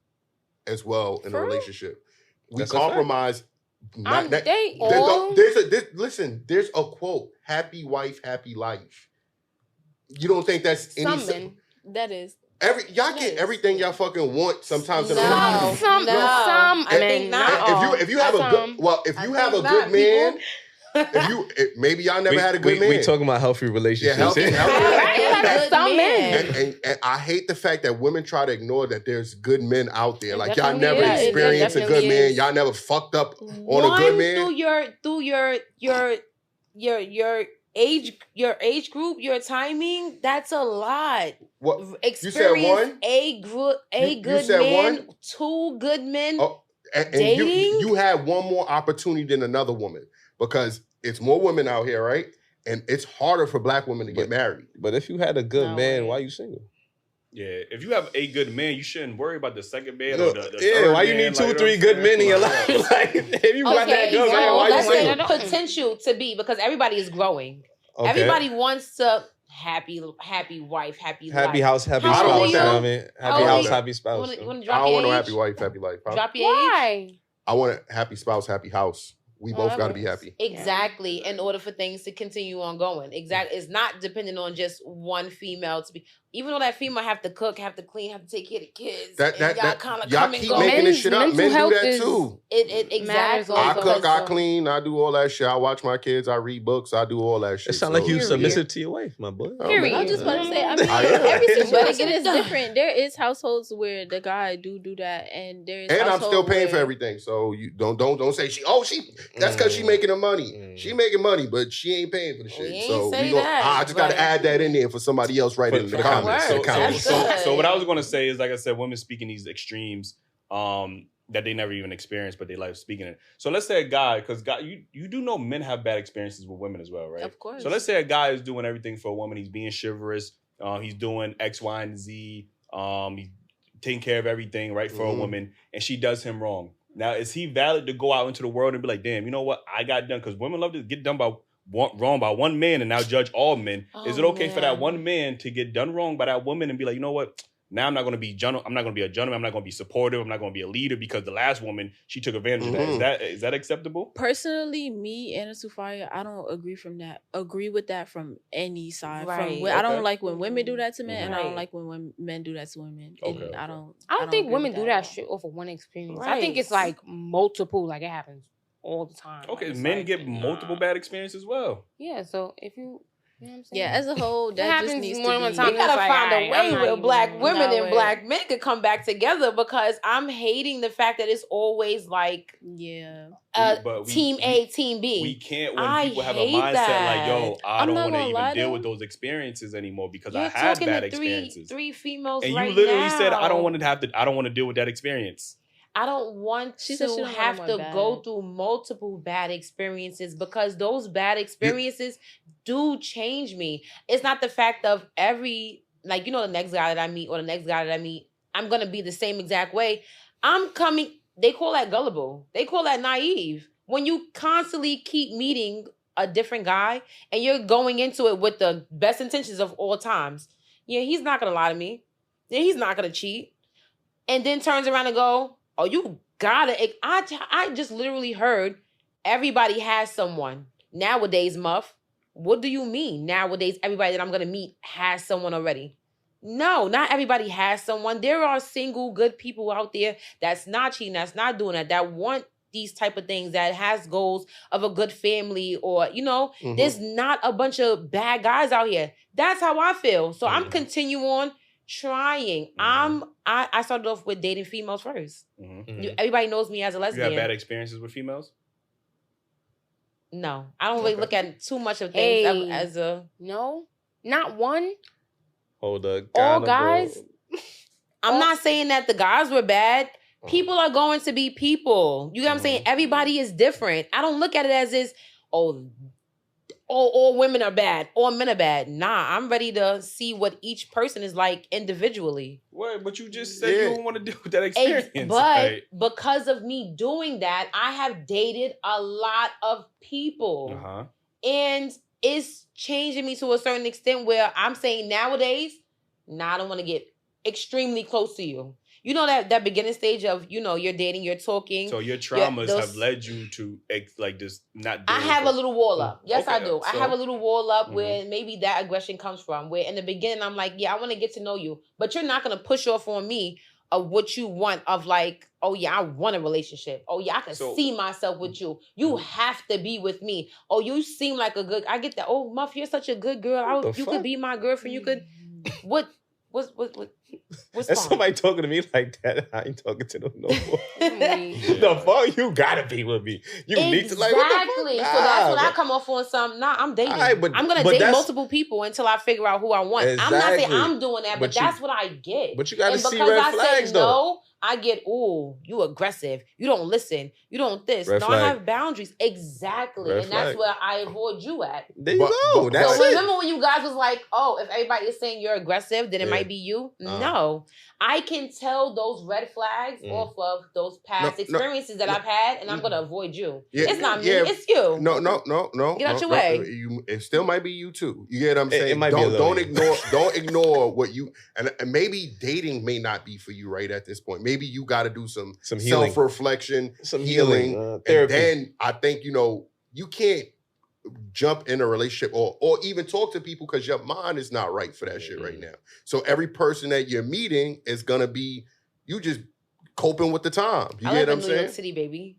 as well in a For real? relationship. We That's a fact. compromise. Not that, They there's all- listen, there's a quote: "Happy wife, happy life." You don't think that's any? Some men. that is Y'all get everything y'all fucking want sometimes. in a No. relationship. Some No. some I men, think not not. all. If you have a Some. good, well, if you I have a think good not, man, people. maybe y'all never had a good man. We talking about healthy relationships. healthy- Right, That's good some man. men. And I hate the fact that women try to ignore that there's good men out there. It Like y'all definitely never is. It experienced a good definitely man. is. Y'all never fucked up on a One good man. through your age group, your timing, that's a lot. What? Experience one? a You good said man, one? 2 good men. Oh, and Dating? you had one more opportunity than another woman because it's more women out here, right? And it's harder for black women to get married. But if you had a good No man, way. why you single? Yeah, if you have a good man, you shouldn't worry about the second man No, or the yeah, third why you man, need like, 2, you know 3 what I'm good saying? men in your Like, life? Like, if you got that good man, well, why you let's single? say potential to be, because everybody is growing. Okay. Everybody wants to happy wife, happy life. Happy house, happy How old spouse. are You know you? what I mean? How Happy old house, are you? happy spouse. You wanna I drop don't your want no age? happy wife, happy life. Huh? Drop your age? Why? I want a happy spouse, happy house. We both got to be happy. Exactly. In order for things to continue on going. Exactly. It's not dependent on just one female to be. Even though that female have to cook, have to clean, have to take care of the kids. Y'all keep making this shit up. Men do that too. It exactly. I also. cook, I clean, I do all that shit. I watch my kids, I read books, I do all that shit. It sounds like you Period. submissive to your wife, my boy. Period. I was just about to say, I mean, I am. every Better situation get it is done. different. There is households where the guy do that, and there's And I'm still household paying for where- everything. So you don't say that's because she making the money. She making money, but she ain't paying for the shit. ain't So say we that, I just gotta but- add that in there for somebody else right in the comments. Word. comments. That's So what I was good. going to say is, like I said, women speaking these extremes that they never even experienced, but they like speaking it. So let's say a guy, because you do know men have bad experiences with women as well, right? Of course. So let's say a guy is doing everything for a woman. He's being chivalrous. He's doing X, Y, and Z. He's taking care of everything right for a woman, and she does him wrong. Now, is he valid to go out into the world and be like, damn, you know what? I got done, because women love to get done wrong by one man and now judge all men. Is it okay for that one man to get done wrong by that woman and be like, you know what? Now I'm not going to be gentle. I'm not going to be a gentleman. I'm not going to be supportive. I'm not going to be a leader because the last woman, she took advantage of that. Is that acceptable? Personally, me and Sufaya, I don't agree with that from any side. Right. I don't like when women do that to men, and I don't Right. like when men do that to women. Okay, And okay. I don't think agree women with do at that all. shit off of one experience. Right. I think it's like multiple, like it happens all the time. Okay, Like, it's men like, get multiple bad experiences as well. Yeah, so if you know what I'm saying? Yeah, as a whole, that happens just needs more to than one be. time. We gotta like, find a alright, way I'm not where even- black women Nah, and wait. black men could come back together, because I'm hating the fact that it's always like Yeah. team A, team B. We can't when I people have a hate mindset like, yo, that. I I'm don't not want to gonna even lie, deal though. with those experiences anymore because I You're had talking bad to experiences. three females And right you literally now. said, I don't want to deal with that experience. I don't want She said she to don't want have no to more go bad. through multiple bad experiences, because those bad experiences do change me. It's not the fact of the next guy that I meet or the next guy that I meet, I'm going to be the same exact way. They call that gullible. They call that naive. When you constantly keep meeting a different guy and you're going into it with the best intentions of all times. Yeah, he's not going to lie to me. Yeah, he's not going to cheat. And then turns around and go, oh, you gotta. I just literally heard everybody has someone. Nowadays, Muff, what do you mean? Nowadays, everybody that I'm gonna meet has someone already. No, not everybody has someone. There are single, good people out there that's not cheating, that's not doing that want these type of things, that has goals of a good family, or, there's not a bunch of bad guys out here. That's how I feel. So I'm continue on trying. I started off with dating females first. Everybody knows me as a You lesbian. have bad experiences with females? No, I don't really look at too much of things as a no, not one. Hold up, All guys. I'm not saying that the guys were bad. People are going to be people. You know what I'm saying? Everybody is different. I don't look at it as all women are bad, all men are bad. Nah, I'm ready to see what each person is like individually. What? But you just said you don't want to deal with that experience. But because of me doing that, I have dated a lot of people. And it's changing me to a certain extent where I'm saying nowadays, I don't want to get extremely close to you. You know that beginning stage of, you're dating, you're talking. So your traumas have led you to just not. I have a little wall up. Yes, Okay, I do. so- I have a little wall up where maybe that aggression comes from. Where in the beginning I'm like, yeah, I want to get to know you, but you're not gonna push off on me of what you want. Of like, oh yeah, I want a relationship. Oh yeah, I can see myself with you. You have to be with me. Oh, you seem like a good. I get that. Oh, Muff, you're such a good girl. You could be my girlfriend. You could. What's That's wrong? somebody talking to me like that. I ain't talking to them no more. The fuck? You gotta be with me. You need to like what the fuck? Exactly. Nah, So that's when I bro. come off on some. Nah, I'm dating. Alright, but- I'm gonna but date that's- multiple people until I figure out who I want. I'm not saying Exactly. I'm doing that, but But you- that's what I get. But you gotta and see because red I flags say though. no, I get, ooh, you aggressive. You don't listen. You don't this. Red no, flag. I have boundaries. Exactly. Red and that's flag. where I avoid you at. There you go. but- That's So it. remember when you guys was like, oh, if everybody is saying you're aggressive, then it Yeah. might be you? No. I can tell those red flags off of those past experiences that I've had, and I'm going to avoid you. Yeah, It's not me. yeah. It's you. No. Get out your no. way. It still might be you too. You get what I'm saying? It might be a little don't ignore what you and maybe dating may not be for you right at this point. Maybe you got to do some healing. self-reflection, Some healing, healing, and therapy. then I think you can't jump in a relationship or even talk to people because your mind is not right for that shit right now. So every person that you're meeting is gonna be you just coping with the time. You I get live what in I'm New saying? York City, baby.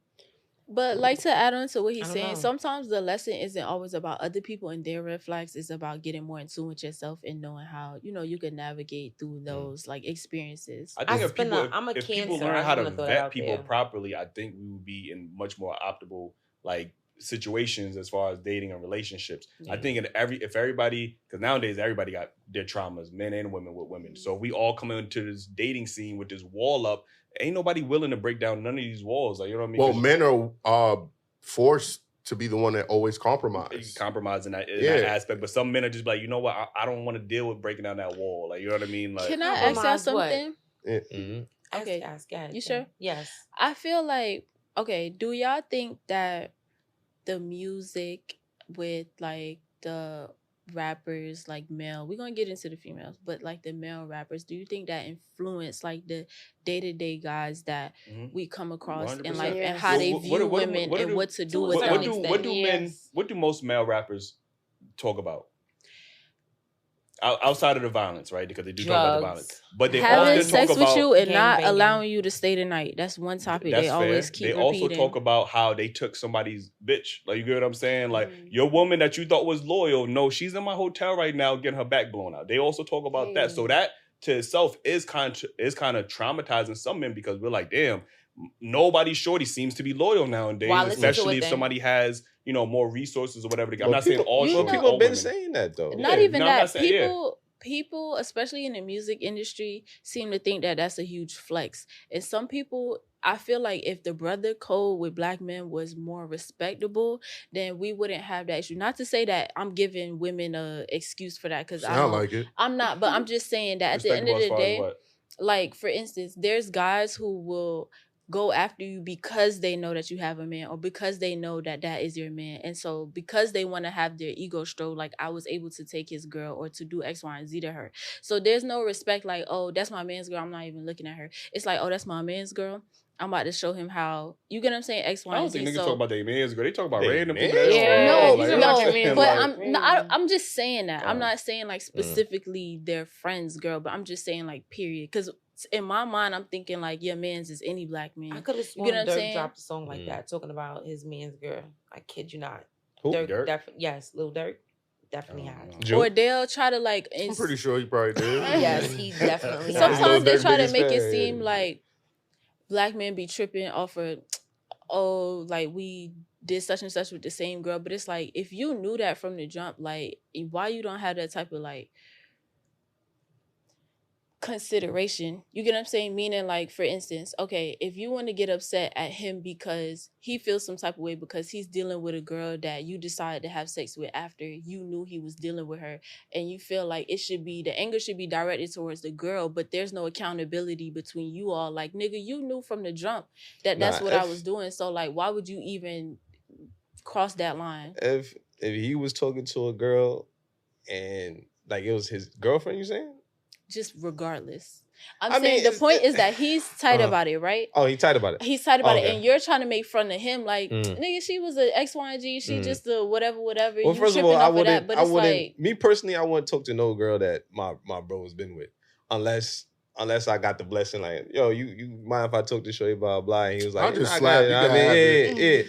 But like to add on to what he's I don't saying, know. sometimes the lesson isn't always about other people and their red flags. It's about getting more in tune with yourself and knowing how, you can navigate through those like experiences. I think I'm a if people Cancer. learn I how to wanna throw that vet out people there. properly, I think we would be in much more optimal situations as far as dating and relationships. I think if everybody, because nowadays everybody got their traumas, men and women with women. So we all come into this dating scene with this wall up. Ain't nobody willing to break down none of these walls. Like, you know what I mean? Well, men are forced to be the one that always compromise. Compromise in that aspect, but some men are just like, you know what? I don't want to deal with breaking down that wall. Like, you know what I mean? Like, Can I ask y'all Compromise what? something? Okay. Ask. You sure? Yes. I feel like, do y'all think that the music with like the rappers, like male, we're gonna get into the females, but like the male rappers, do you think that influence like the day-to-day guys that we come across in 100%. life and Yes. how they What- view what- what- women what and do- what to do what- with what them? do- what do men? Yes. What do most male rappers talk about? Outside of the violence, right? Because they do talk about the violence, Drugs. but they Having often sex talk with about you and gang not banging. allowing you to stay the night. That's one topic That's they always fair. keep They repeating. also talk about how they took somebody's bitch. Like, you get what I'm saying? Like, Mm. your woman that you thought was loyal, no, she's in my hotel right now getting her back blown out. They also talk about that. So that to itself is kind of traumatizing some men, because we're like, damn, nobody shorty seems to be loyal nowadays, Well, listen to especially it if then. somebody has, more resources or whatever. I'm Well, not saying people- all you well, shorties, know- people all been women. saying that though. Not Yeah, even no, I'm that. not saying- yeah. People, especially in the music industry, seem to think that that's a huge flex. And some people, I feel like if the brother code with black men was more respectable, then we wouldn't have that issue. Not to say that I'm giving women a excuse for that, because Sound like it. I'm not, but I'm just saying that at the end of Respectable as the far as day, what? like for instance, there's guys who will go after you because they know that you have a man, or because they know that that is your man, and so because they want to have their ego stroked, like I was able to take his girl or to do X, Y, and Z to her. So there's no respect, like, oh, that's my man's girl, I'm not even looking at her. It's like, oh, that's my man's girl, I'm about to show him how, you get what I'm saying, X, Y, I don't and Z. think niggas So talk about their man's girl. They talk about They random man? people. Yeah. no, Like, no, like, but I'm just saying that. I'm Oh. not saying like specifically their friend's girl, but I'm just saying like period. Because in my mind, I'm thinking like your man's is any black man. I could have You sworn get what I'm Dirk saying? dropped a song like Mm. that, talking about his man's girl. I kid you not. Who? Dirk? Yes, Lil Dirk definitely I don't has. know. Jew? Or they'll try to like. I'm pretty sure he probably did. Yes, he definitely has. Sometimes they Dirk try to biggest make it fan. seem like black men be tripping off of, oh, like we did such and such with the same girl. But it's like, if you knew that from the jump, like why you don't have that type of like consideration? You get what I'm saying? Meaning, like, for instance, okay, if you want to get upset at him because he feels some type of way because he's dealing with a girl that you decided to have sex with after you knew he was dealing with her, and you feel like the anger should be directed towards the girl, but there's no accountability between you all. Like, nigga, you knew from the jump that that's Nah, what I if- was doing. So like, why would you even cross that line? If he was talking to a girl and like it was his girlfriend, you saying? Just regardless. I I'm mean, saying the it's- point is that he's tight Uh-huh. about it, right? Oh, he tight about it. He's tight about it, Okay. and you're trying to make fun of him, like, Mm. nigga, she was a X, Y, and G, she Mm. just a whatever. Well, You first of tripping all, I off of that, wouldn't. but I it's wouldn't. like, Me personally, I wouldn't talk to no girl that my bro has been with, unless I got the blessing. Like, yo, you mind if I talk to Shorty blah blah? And he was like, I'll just "Nah, I slap got it." you, I can mean, have yeah.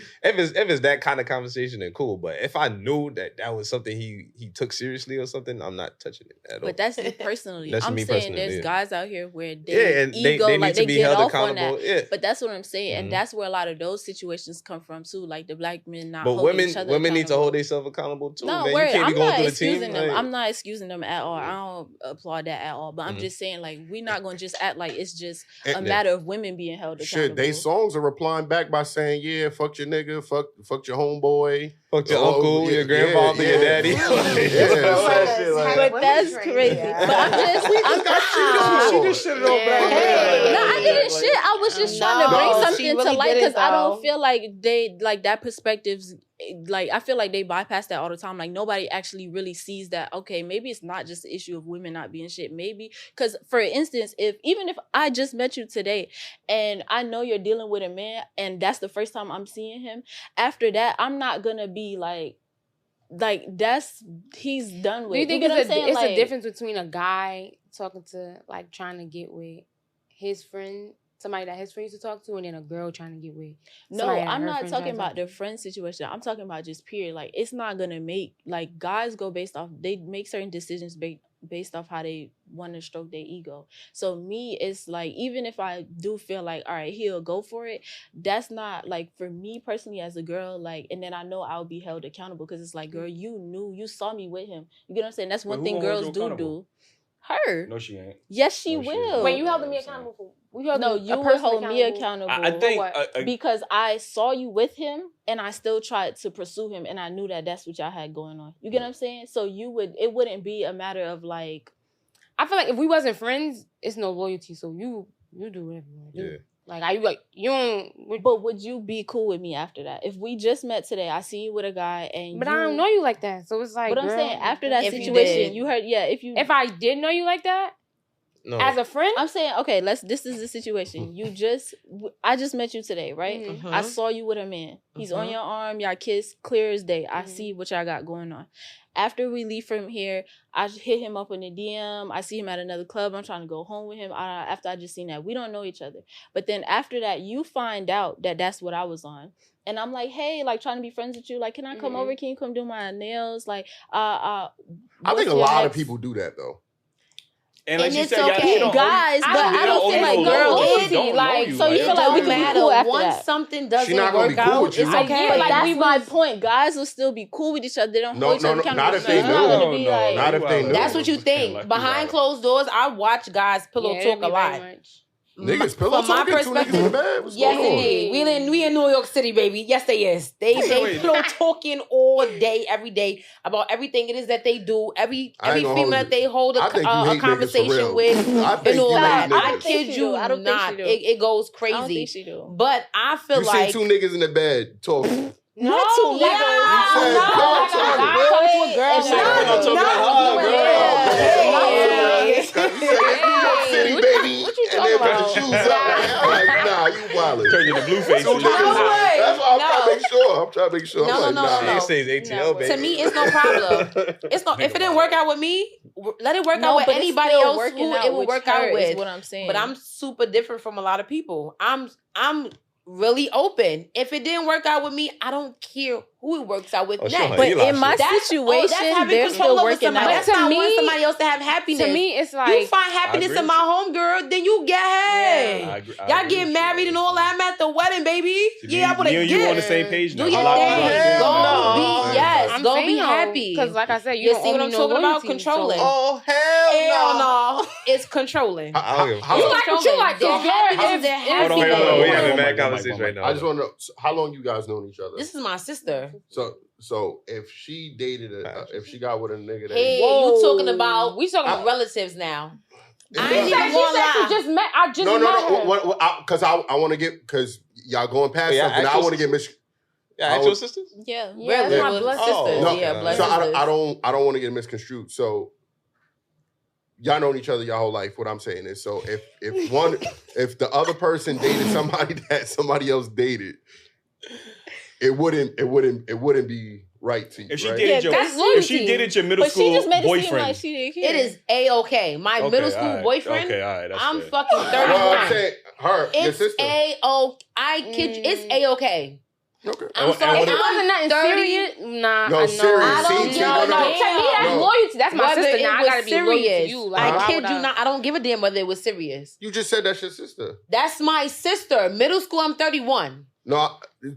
If it's that kind of conversation, then cool. But if I knew that was something he took seriously or something, I'm not touching it at all. but that's me personally. That's I'm me saying personally, there's yeah. guys out here where they yeah, and ego, they like need to they be get held off on accountable. that. Yeah. But that's what I'm saying, Mhm. and that's where a lot of those situations come from too. Like the black men not But holding each other women need to accountable. hold themselves accountable too. No, man. word. You can't I'm be going not through the team. excusing them. like- I'm not excusing them at all. Yeah. I don't applaud that at all. But I'm Mhm. just saying, like, we're not gonna just act like it's just a And- matter of women being held accountable. Shit, they songs are replying back by saying, "Yeah, fuck your nigga, fuck your homeboy, Fuck your Oh, uncle, yeah, your grandfather, yeah, your yeah. daddy. Yeah. All that shit, like- But that's crazy. But I'm just, She just shit no, I didn't shit. I was just trying to No, bring she something really to light didn't, because I don't though. feel like they like that perspectives. Like I feel like they bypass that all the time. Like nobody actually really sees that. Okay, maybe it's not just the issue of women not being shit. Maybe because, for instance, even if I just met you today and I know you're dealing with a man and that's the first time I'm seeing him, after that I'm not gonna be like that's he's done with. Do you think get what I'm it's saying? a difference between a guy talking to, like, trying to get with his friend, somebody that his friend used to talk to, and then a girl trying to get with No, somebody that I'm her not friend talking tried to about talk the to? friend situation. I'm talking about just period. Like it's not gonna make like guys go based off. They make certain decisions based off how they want to stroke their ego. So me, it's like even if I do feel like all right, he'll go for it. That's not like for me personally as a girl. Like, and then I know I'll be held accountable because it's like, girl, you saw me with him. You get what I'm saying? That's one Wait, who thing gonna hold girls you do. accountable? Her. No, she ain't. Yes, she No, she will. ain't. Wait, you holding me I'm saying. accountable for? We holding No, a you would person hold me accountable. I think what? Because I saw you with him and I still tried to pursue him and I knew that that's what y'all had going on. You get what I'm saying? So it wouldn't be a matter of like, I feel like if we wasn't friends, it's no loyalty. So you You do whatever you want to do. Yeah. Like, you don't. But would you be cool with me after that? If we just met today, I see you with a guy, and I don't know you like that, so it's like. But I'm saying after that if you situation, did. you heard, If I did know you like that, No. as a friend, I'm saying, okay, this is the situation. I just met you today, right? Mhm. I saw you with a man. He's on your arm, y'all kiss, clear as day. I see what y'all got going on. After we leave from here, I hit him up in the DM. I see him at another club. I'm trying to go home with him. After I just seen that, we don't know each other. But then after that, you find out that that's what I was on. And I'm like, hey, like trying to be friends with you. Like, can I come over? Can you come do my nails? Like, I think a lot of people do that though. And like And she it's said, y'all- okay. she don't Guys, owe- but I don't owe feel you like no girls love. loyalty, She don't know like, you. so you It feel like don't we can be matter. cool after Once that. something She not doesn't gonna work be cool out, with you. it's I okay. get But like, that's we my was- point. Guys will still be cool with each other. They don't No, hold each no, other no, accountable. not if they It's not knew. gonna be like, Not if they knew. That's what you think. Like, Behind closed doors, I watch guys pillow Yeah, talk it'd be a lot. very much. Niggas pillow From my talking, two niggas in the bed. What's Yes, going on? indeed. We in New York City, baby. Yes, they is. They Wait. pillow talking all day, every day about everything it is that they do. Every I ain't gonna female hold that you. they hold I think you a hate niggas for conversation real. with I think and all you that. hate I niggas. kid you I don't think not. she do. It goes I don't crazy. think she do. But I feel You like seen two niggas in the bed talking. no, Not two niggas. yeah, You said no, pillow like a talking. guy Really? talking to a girl. It's like, not- no, talking no, about her, yeah, girl. yeah. You said New York City, baby. What you And then talking put the about? shoes up. I'm like, nah, you wildin'. Turn you the blue face. Two and niggas. shit. way. That's why I'm trying to No. make sure. I'm trying to make sure. No, I'm like, no, nah. no. It says ATL, No, baby. To me, it's no problem. It's no. If it didn't work out with me, let it work out with but it's anybody still else working who out it will with work her out is with. what I'm saying. But I'm super different from a lot of people. I'm really open. If it didn't work out with me, I don't care who it works out with Oh, next. sure. But Eli in my shit. situation, having they're control still over working somebody. out. That's To not me- wanting somebody else to have happiness. To me, it's you like find happiness agree in my with you. home, girl, then you get hey. I agree Y'all with get you. married and all that. I'm at the wedding, baby. See, Yeah, I put me a and you on the gift. same page now. Do your A lot of thing. people hell Go no. be yes. I'm Go be saying, happy. Because like I said, you You don't see owe what me I'm no talking about? loyalty, Controlling. Oh, hell no. It's controlling. How- You like what you like. They're So happy. They're happy. Hold on, Wait, hold on. wait, We wait, having a wait, mad wait, conversation wait, right now. I just want to know how long you guys known each other. This is my sister. So if she dated if she got with a nigga that Hey, Whoa. you talking about We talking about relatives now. It's I not- ain't She even said gonna lie. she just met. I just no, met her. because I want to get because y'all going past Yeah, something. I actual want to get Yeah, actual sisters? Yeah. Yeah, that's my We're blood sisters. sister. No, Yeah, blood so sisters. I don't want to get misconstrued. So y'all known each other your whole life. What I'm saying is, so if the other person dated somebody that somebody else dated, it wouldn't be right to you. If she right? dated your, that's if she loyalty. dated your middle But she school just made it seem boyfriend, like she didn't care. It is A-okay. My Okay, middle school all right. boyfriend, Okay, all right, that's I'm fair. fucking 31. Well, I'm saying her, your It's sister. A-okay. I kid you. It's A-okay. Okay. I'm And sorry. If it wasn't nothing 30. serious, nah. No, I know. serious. I don't See, give no, a no. To me, that's No. loyalty. That's my Whether sister. it Now I was gotta be loyal to serious. you. Like, I why kid would you not. I don't give a damn whether it was serious. You just said that's your sister. That's my sister. Middle school, I'm 31. No,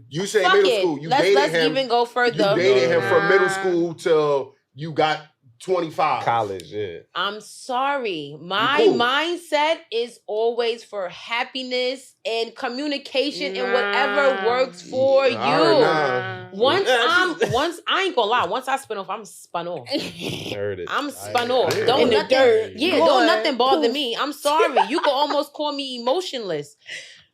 you say Fuck middle it. school. You Let's dated him. even go You further. dated him from middle Nah. school till you got 25. College, yeah. I'm sorry. My cool. mindset is always for happiness and communication and whatever Nah. works for you. All right, nah. Once Yeah, I ain't gonna lie. Once I spin off, I'm spun off. Heard it. I'm spun off. yeah. Don't In the nothing. dirt. Yeah, Boy, don't nothing bother poof. me. I'm sorry. You can almost call me emotionless.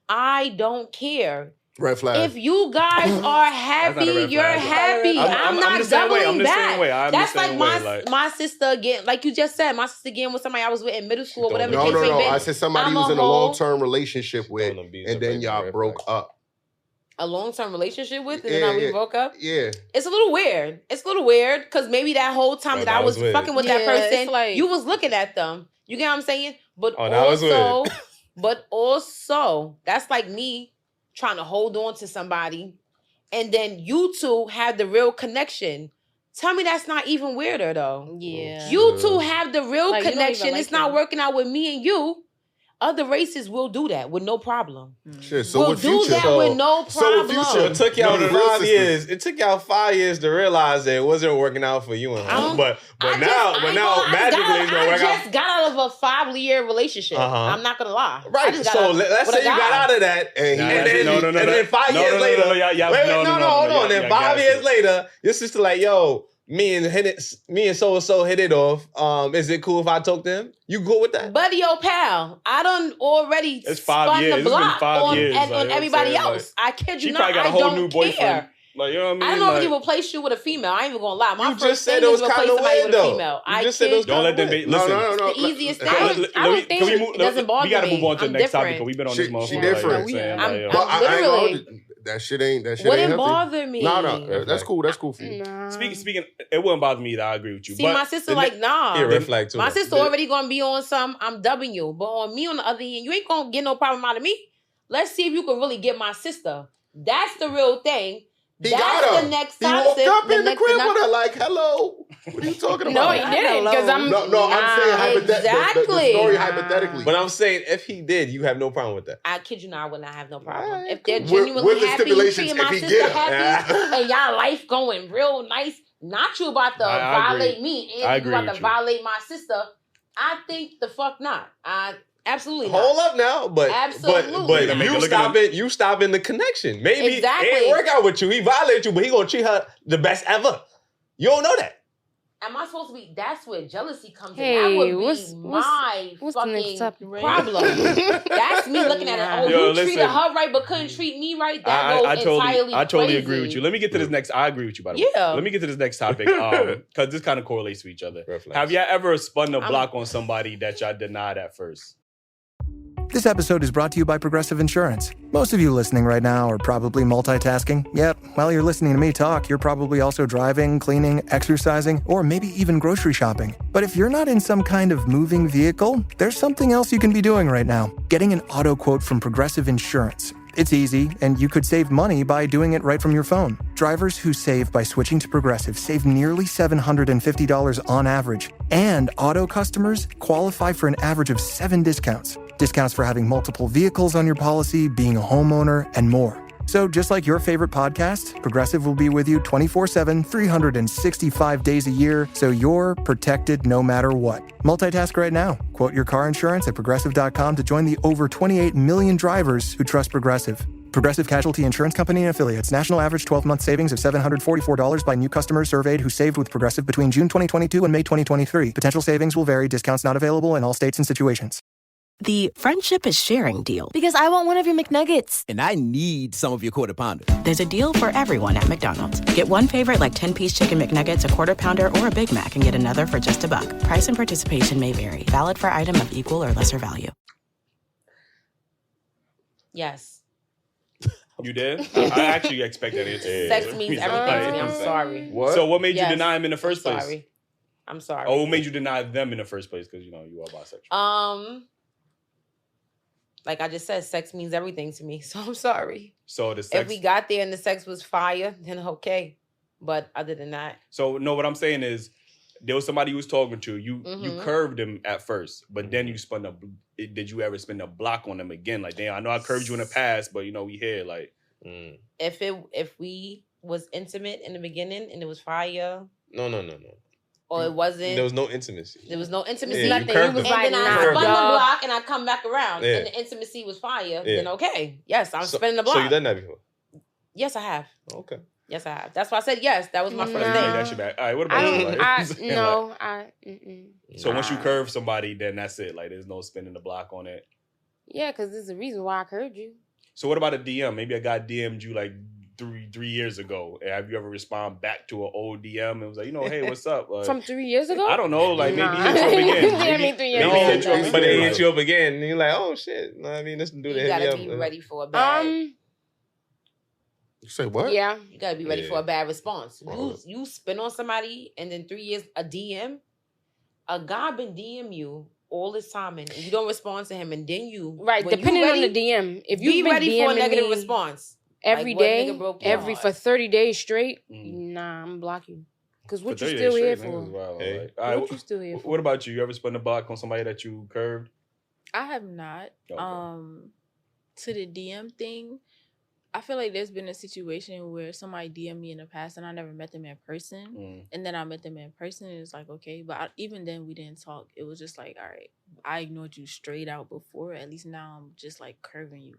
I don't care. Red flag. If you guys are happy, not a red you're flag. happy. I'm I'm not the same way. I'm doubling the back. same way. I'm That's the like same my way. Like, my sister again, like you just said, my sister again with somebody I was with in middle school or whatever the no, case no, may no. be. I said somebody I'm you was a in a whole- long-term relationship with, Don't abuse and the then red y'all flag. broke up. A long-term relationship with, and Yeah, then we yeah. broke up. Yeah. It's a little weird. It's a little weird because maybe that whole time Oh, that I that was was weird. fucking with that Yeah, it's person, like- you was looking at them. You get what I'm saying? But Oh, that was also, weird. but also, that's like me trying to hold on to somebody, and then you two have the real connection. Tell me that's not even weirder though. Yeah. You two have the real Like, you don't connection. even It's like not him. working out with me and you. Other races will do that with no problem. Shit. So We'll with do future, that with no So with problem. Future, It took y'all No, real 5 sisters. years. It took y'all 5 years to realize that it wasn't working out for you and I her. don't- But I now magically it's gonna I work out. just got out of a 5-year relationship. Uh-huh. I'm not gonna lie. I Right. just got So out let's with say a you got guy. out of that, And and, he- then 5 years later. no, Wait, no, no, no, hold on. Then 5 years later, your sister like, yo, me and so hit it off. Is it cool if I talk to him? You cool with that? Buddy, yo, pal, I done already It's 5 spun years. the It's been block 5 years, like, on you know what I'm everybody saying? else. I kid you She not. probably got a I whole don't new boyfriend. care. Like, you know what I mean? I don't like, ever replace you with a female. I ain't even gonna lie. My You first just said thing it is was replace kinda somebody weird, with a though. female. You I just said it was kid don't let them kinda be. weird. Listen. No. It's the easiest Let- thing. I don't think it doesn't bother We gotta me. move on to the I'm next topic different. because we've been on She- this motherfucker. she like, you know different. what I'm saying? I'm- Like, yo. But I ain't literally- gonna, that shit ain't Wouldn't healthy. bother me. No, that's cool. That's cool for you. Nah. Speaking, it wouldn't bother me either. I agree with you. See, but my sister the like, ne- nah. Yeah, red flag too. My though. sister already gonna be on some, I'm dubbing you. But on me, on the other end, you ain't gonna get no problem out of me. Let's see if you can really get my sister. That's the real thing. He That's got her. the next He walked topic. up in the next- crib the with her like, hello. What are you talking No, about? he didn't. Because I'm No, I'm saying Exactly. the story hypothetically. But I'm saying if he did, you have no problem with that. I kid you not, I would not have no problem. Alright, If they're cool. genuinely With the happy, you stipulations, treating if my he sister get her. happy, and y'all life going real nice, not you about to I agree. violate me, I and you agree about with to you. violate my sister, I think the fuck not. Absolutely not. Hold up now, but Absolutely but not. you stopping the connection. Maybe Exactly. it ain't work out with you. He violated you, but he gonna treat her the best ever. You don't know that. Am I supposed to be? That's where jealousy comes Hey, in. That would be what's my the next fucking topic? problem. That's me looking at it. Oh, Yo, you treated listen. her right, but couldn't treat me right. That goes I entirely totally crazy. agree with you. Let me get to this next. I agree with you, by the way. Yeah. Let me get to this next topic because this kind of correlates to each other. Red flags. Have y'all ever spun the block on somebody that y'all denied at first? This episode is brought to you by Progressive Insurance. Most of you listening right now are probably multitasking. Yep, while you're listening to me talk, you're probably also driving, cleaning, exercising, or maybe even grocery shopping. But if you're not in some kind of moving vehicle, there's something else you can be doing right now. Getting an auto quote from Progressive Insurance. It's easy, and you could save money by doing it right from your phone. Drivers who save by switching to Progressive save nearly $750 on average. And auto customers qualify for an average of 7 discounts. Discounts for having multiple vehicles on your policy, being a homeowner, and more. So just like your favorite podcast, Progressive will be with you 24/7, 365 days a year, so you're protected no matter what. Multitask right now. Quote your car insurance at Progressive.com to join the over 28 million drivers who trust Progressive. Progressive Casualty Insurance Company and Affiliates. National average 12-month savings of $744 by new customers surveyed who saved with Progressive between June 2022 and May 2023. Potential savings will vary. Discounts not available in all states and situations. The friendship is sharing deal. Because I want one of your McNuggets. And I need some of your Quarter Pounder. There's a deal for everyone at McDonald's. Get one favorite like 10-piece chicken McNuggets, a Quarter Pounder, or a Big Mac and get another for just $1. Price and participation may vary. Valid for item of equal or lesser value. Yes. You did? I actually expect that answer. Sex means everything to me. I'm sorry. What? So what made you Yes. deny him in the first place? Sorry. I'm sorry. Oh, what made you deny them in the first place? Because, you know, you are bisexual. Like I just said, sex means everything to me. So I'm sorry. So the If sex... we got there and the sex was fire, then okay. But other than that, So, no, what I'm saying is there was somebody who was talking to you. You Mhm. curved him at first, but then you spun a... Did you ever spin a block on them again? Like, damn, I know I curved you in the past, but, you know, we here, like... if we was intimate in the beginning and it was fire, No. or it wasn't, There was no intimacy. there was no intimacy. Yeah, you Nothing. curved You was him. And like, then I nah, spun the dog. block and I come back around Yeah. and the intimacy was fire, Yeah. then okay. Yes, I'm So- spinning the block. So you done that before? Yes, I have. Okay. Yes, I have. That's why I said yes. That was my I first feel like Nah. you made thing. that shit back. All right, what about I you? don't. Like, No. like, so once you curve somebody, then that's it. Like, there's no spinning the block on it. Yeah, because there's a reason why I curved you. So what about a DM? Maybe a guy DM'd you like three years ago. And have you ever respond back to an old DM and was like, you know, hey, what's up? Like, From 3 years ago? I don't know. Like, maybe Nah. he hit you up again. Yeah, I mean, 3 years maybe he ago. hit you up No, again. But they Like, hit you up again, and you're like, oh shit. No, I mean, let's do You the hit gotta me be up. ready for a bad. You say what? Yeah. You gotta be ready Yeah. for a bad response. Wow. You spin on somebody and then 3 years a DM. A guy been DM you all this time and you don't respond to him, and then you Right. when you Depending on ready, the DM. If be you've been ready for a DMing negative me response. every Like, what day, nigga broke your for heart? 30 days straight, Mm. nah, I'm gonna block you. Because for what you 30 still days here straight, niggas is for? wild. Hey. Like, all right, What you still here for? what about you? You ever spun a block on somebody that you curved? I have not. Okay. To the DM thing, I feel like there's been a situation where somebody DM'd me in the past and I never met them in person. Mm. And then I met them in person and it's like, okay. But even then we didn't talk. It was just like, all right, I ignored you straight out before. At least now I'm just like curving you.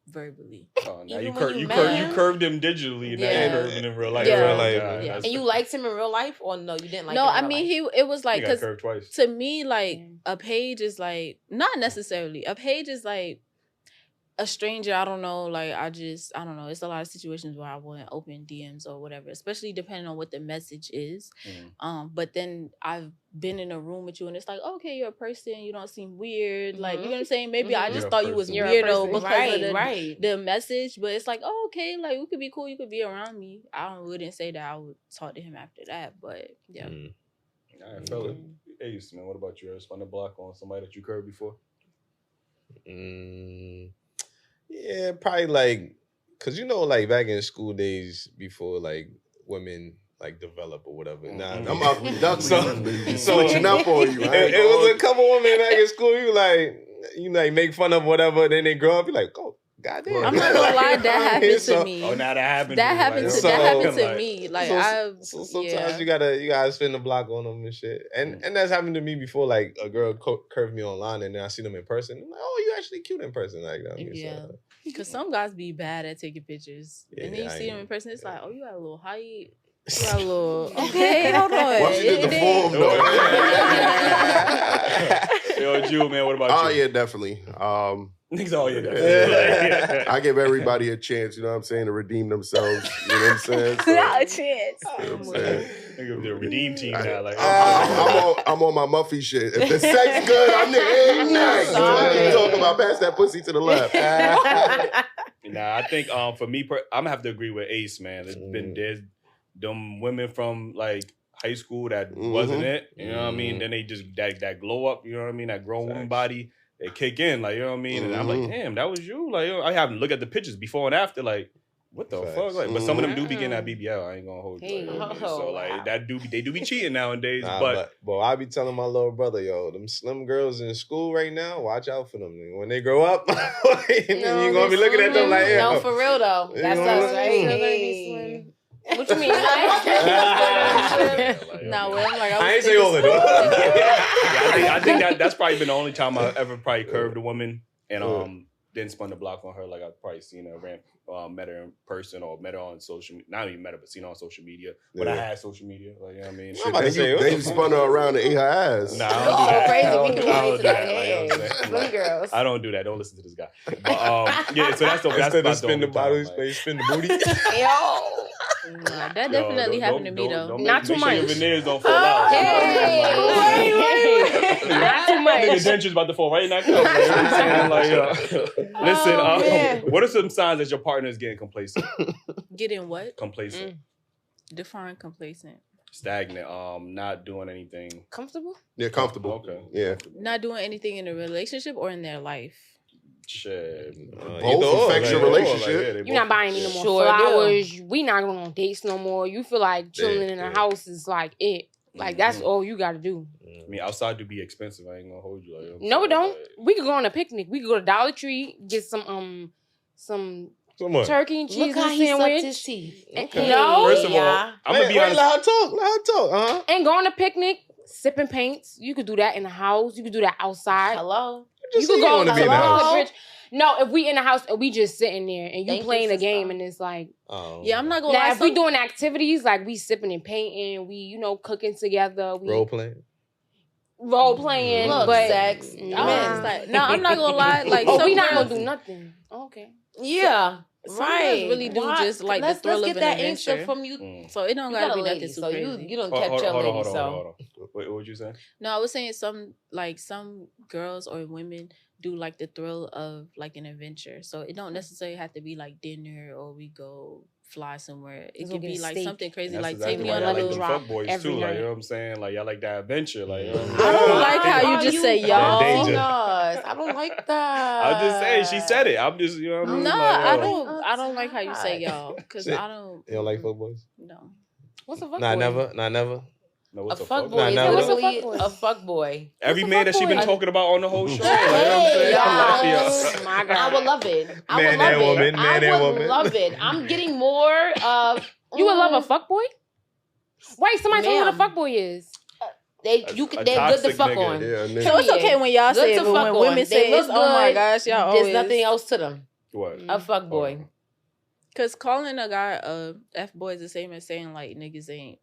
verbally. Oh, now Even you when you curved met him? you curved him digitally, and now Yeah. you curved him in real life. Yeah. Real life. Yeah. That's- And you liked him in real life, or no, you didn't like him No, in I real mean life? it was you like got because curved twice. to me like a page is like not necessarily a page is like a stranger. I don't know, like I don't know. It's a lot of situations where I wouldn't open DMs or whatever, especially depending on what the message is. But then I've been in a room with you and it's like, okay, you're a person, you don't seem weird, like you know what I'm saying. Maybe I just You're a thought you was person. You're a weirdo person. because of Right. the message, but it's like, oh, okay, like we could be cool, you could be around me. Wouldn't say that I would talk to him after that, but yeah. All right, fella. Ace, man, what about you? Ever spun the block on somebody that you curved before? Yeah, probably like, cause like back in school days before like women like develop or whatever. Nah, I'm out from duck so switching up on you. It was a couple women back in school. You like make fun of whatever. Then they grow up. You like, oh goddamn. I'm not gonna lie, that happened to me. Oh, now that happened. That to happened me, to like, that happened to like- me. Like so sometimes you gotta spin the block on them and shit. And that's happened to me before. Like a girl curved me online and then I see them in person. I'm like, oh, you actually cute in person. Like that. Yeah. Because some guys be bad at taking pictures. Yeah, and then you I see them ain't- in person, it's like, oh, you got a little height. You got a little, okay, hold on. Once you did the form, though. Yo, Jeuu, man, what about you? Oh, yeah, definitely. Niggas, oh, yeah, definitely. I give everybody a chance, you know what I'm saying, to redeem themselves. You know what I'm saying? So, Not a chance. you know what I'm saying? Nigga, the redeem team now. Like, I'm on my Muffy shit. If the sex good, I'm there every night. So what are you talking about? Pass that pussy to the left. Nah, I think for me, I'm gonna have to agree with Ace, man. There's them women from like high school that wasn't it. You know what I mean? Then they just that glow up. You know what I mean? That grown woman body. They kick in, like, you know what I mean? And I'm like, damn, that was you. Like, I haven't looked at the pictures before and after, like, what the fuck? Like, but some of them do be getting that BBL. I ain't gonna hold you. Like, you know what I mean? So like they do be cheating nowadays. But I be telling my little brother, yo, them slim girls in school right now, watch out for them. When they grow up, you're gonna be looking at them like, yo. No, for real though. That's us, right? What you mean? No, well, I'm like, I ain't say all of them. I think that's probably been the only time I ever probably curved a woman and then spun the block on her. Like I've probably seen her, met her in person or met her on social media. Not even met her, but seen her on social media. When I had social media, like, you know what I mean? Shit, they spun her around and ate her ass. Nah, I don't do that. Crazy. I don't We do can that. relate to that. Like, you know what I'm saying? Slim girls. I don't do that. Don't listen to this guy. But yeah, so that's Instead about of spin the bottle, spin the booty. Yo. Nah, that definitely happened to me though. Not too much. Make sure your veneers don't fall out. Hey. Not too much. Nigga dentures about to fall right in that cup. Like, you know what I'm saying? Like, listen, what are some signs that your partner is getting complacent? Getting what? Complacent. Define complacent. Stagnant. Not doing anything. Comfortable? Yeah, comfortable. Okay. Yeah. Not doing anything in a relationship or in their life. Shit. Both affects your relationship. You're not buying me no more Sure flowers. We not going on dates no more. You feel like chilling in the house is like it. Like that's all you got to do. I mean, outside do be expensive. I ain't gonna hold you. Like, No, it don't. We could go on a picnic. We could go to Dollar Tree, get some turkey and cheese Look how and he sucked sandwich. his teeth. Okay. No, First of all, I'm gonna be honest. Let her talk. and go on a picnic, sipping paints. You could do that in the house. You could do that outside. Hello. You could go want to be in the to house. bridge. No, if we in the house and we just sitting there and you Thank you, playing a sister. game and it's like, Yeah, I'm not gonna now lie. if we doing activities like we sipping and painting, we cooking together, we Role playing. role playing, Look, but sex. I'm not gonna lie. Like, oh, some we not girls- gonna do nothing. Okay. Yeah. Some Right. girls really do Why- just like the let's thrill get of an that adventure. answer from you. So it don't You gotta got a be lady, nothing too so crazy. you don't catch your lady. So What would you say? No, I was saying some girls or women do like the thrill of like an adventure. So it don't necessarily have to be like dinner or we go fly somewhere. It Let's could go be get like steak. something crazy, That's like exactly take me why on y'all a like little them drop fuck boys every too. Like, night. you know what I'm saying? Like, y'all like that adventure. Like, you know what I mean? I don't like how you Are just say y'all. danger. I don't like that. I'm just saying, she said it. I'm just, you know what I mean? No, Like, I don't like how you say y'all because I don't. You don't like fuck boys? No. What's a fuck Nah, boy? never. No, A what's fuck boy Nah, is nah, what's a literally fuckboy? a fuck boy. Every What's a man that she been fuckboy? talking about on the whole show. Like, Hey, you know what I'm saying? Oh my God. I would love it. I Man would love and it. woman, man and I would woman. love it. I'm getting more of. You would love a fuck boy? Wait, somebody told me what a Ma'am. fuck boy is. They A they're good to toxic fuck nigga. on. Yeah, nigga. So it's okay when y'all Good say to it, but fuck when on. women They say look it's, oh my good. gosh, y'all There's always. nothing else to them. What? A fuck boy. Because calling a guy a F-boy is the same as saying, like, niggas ain't.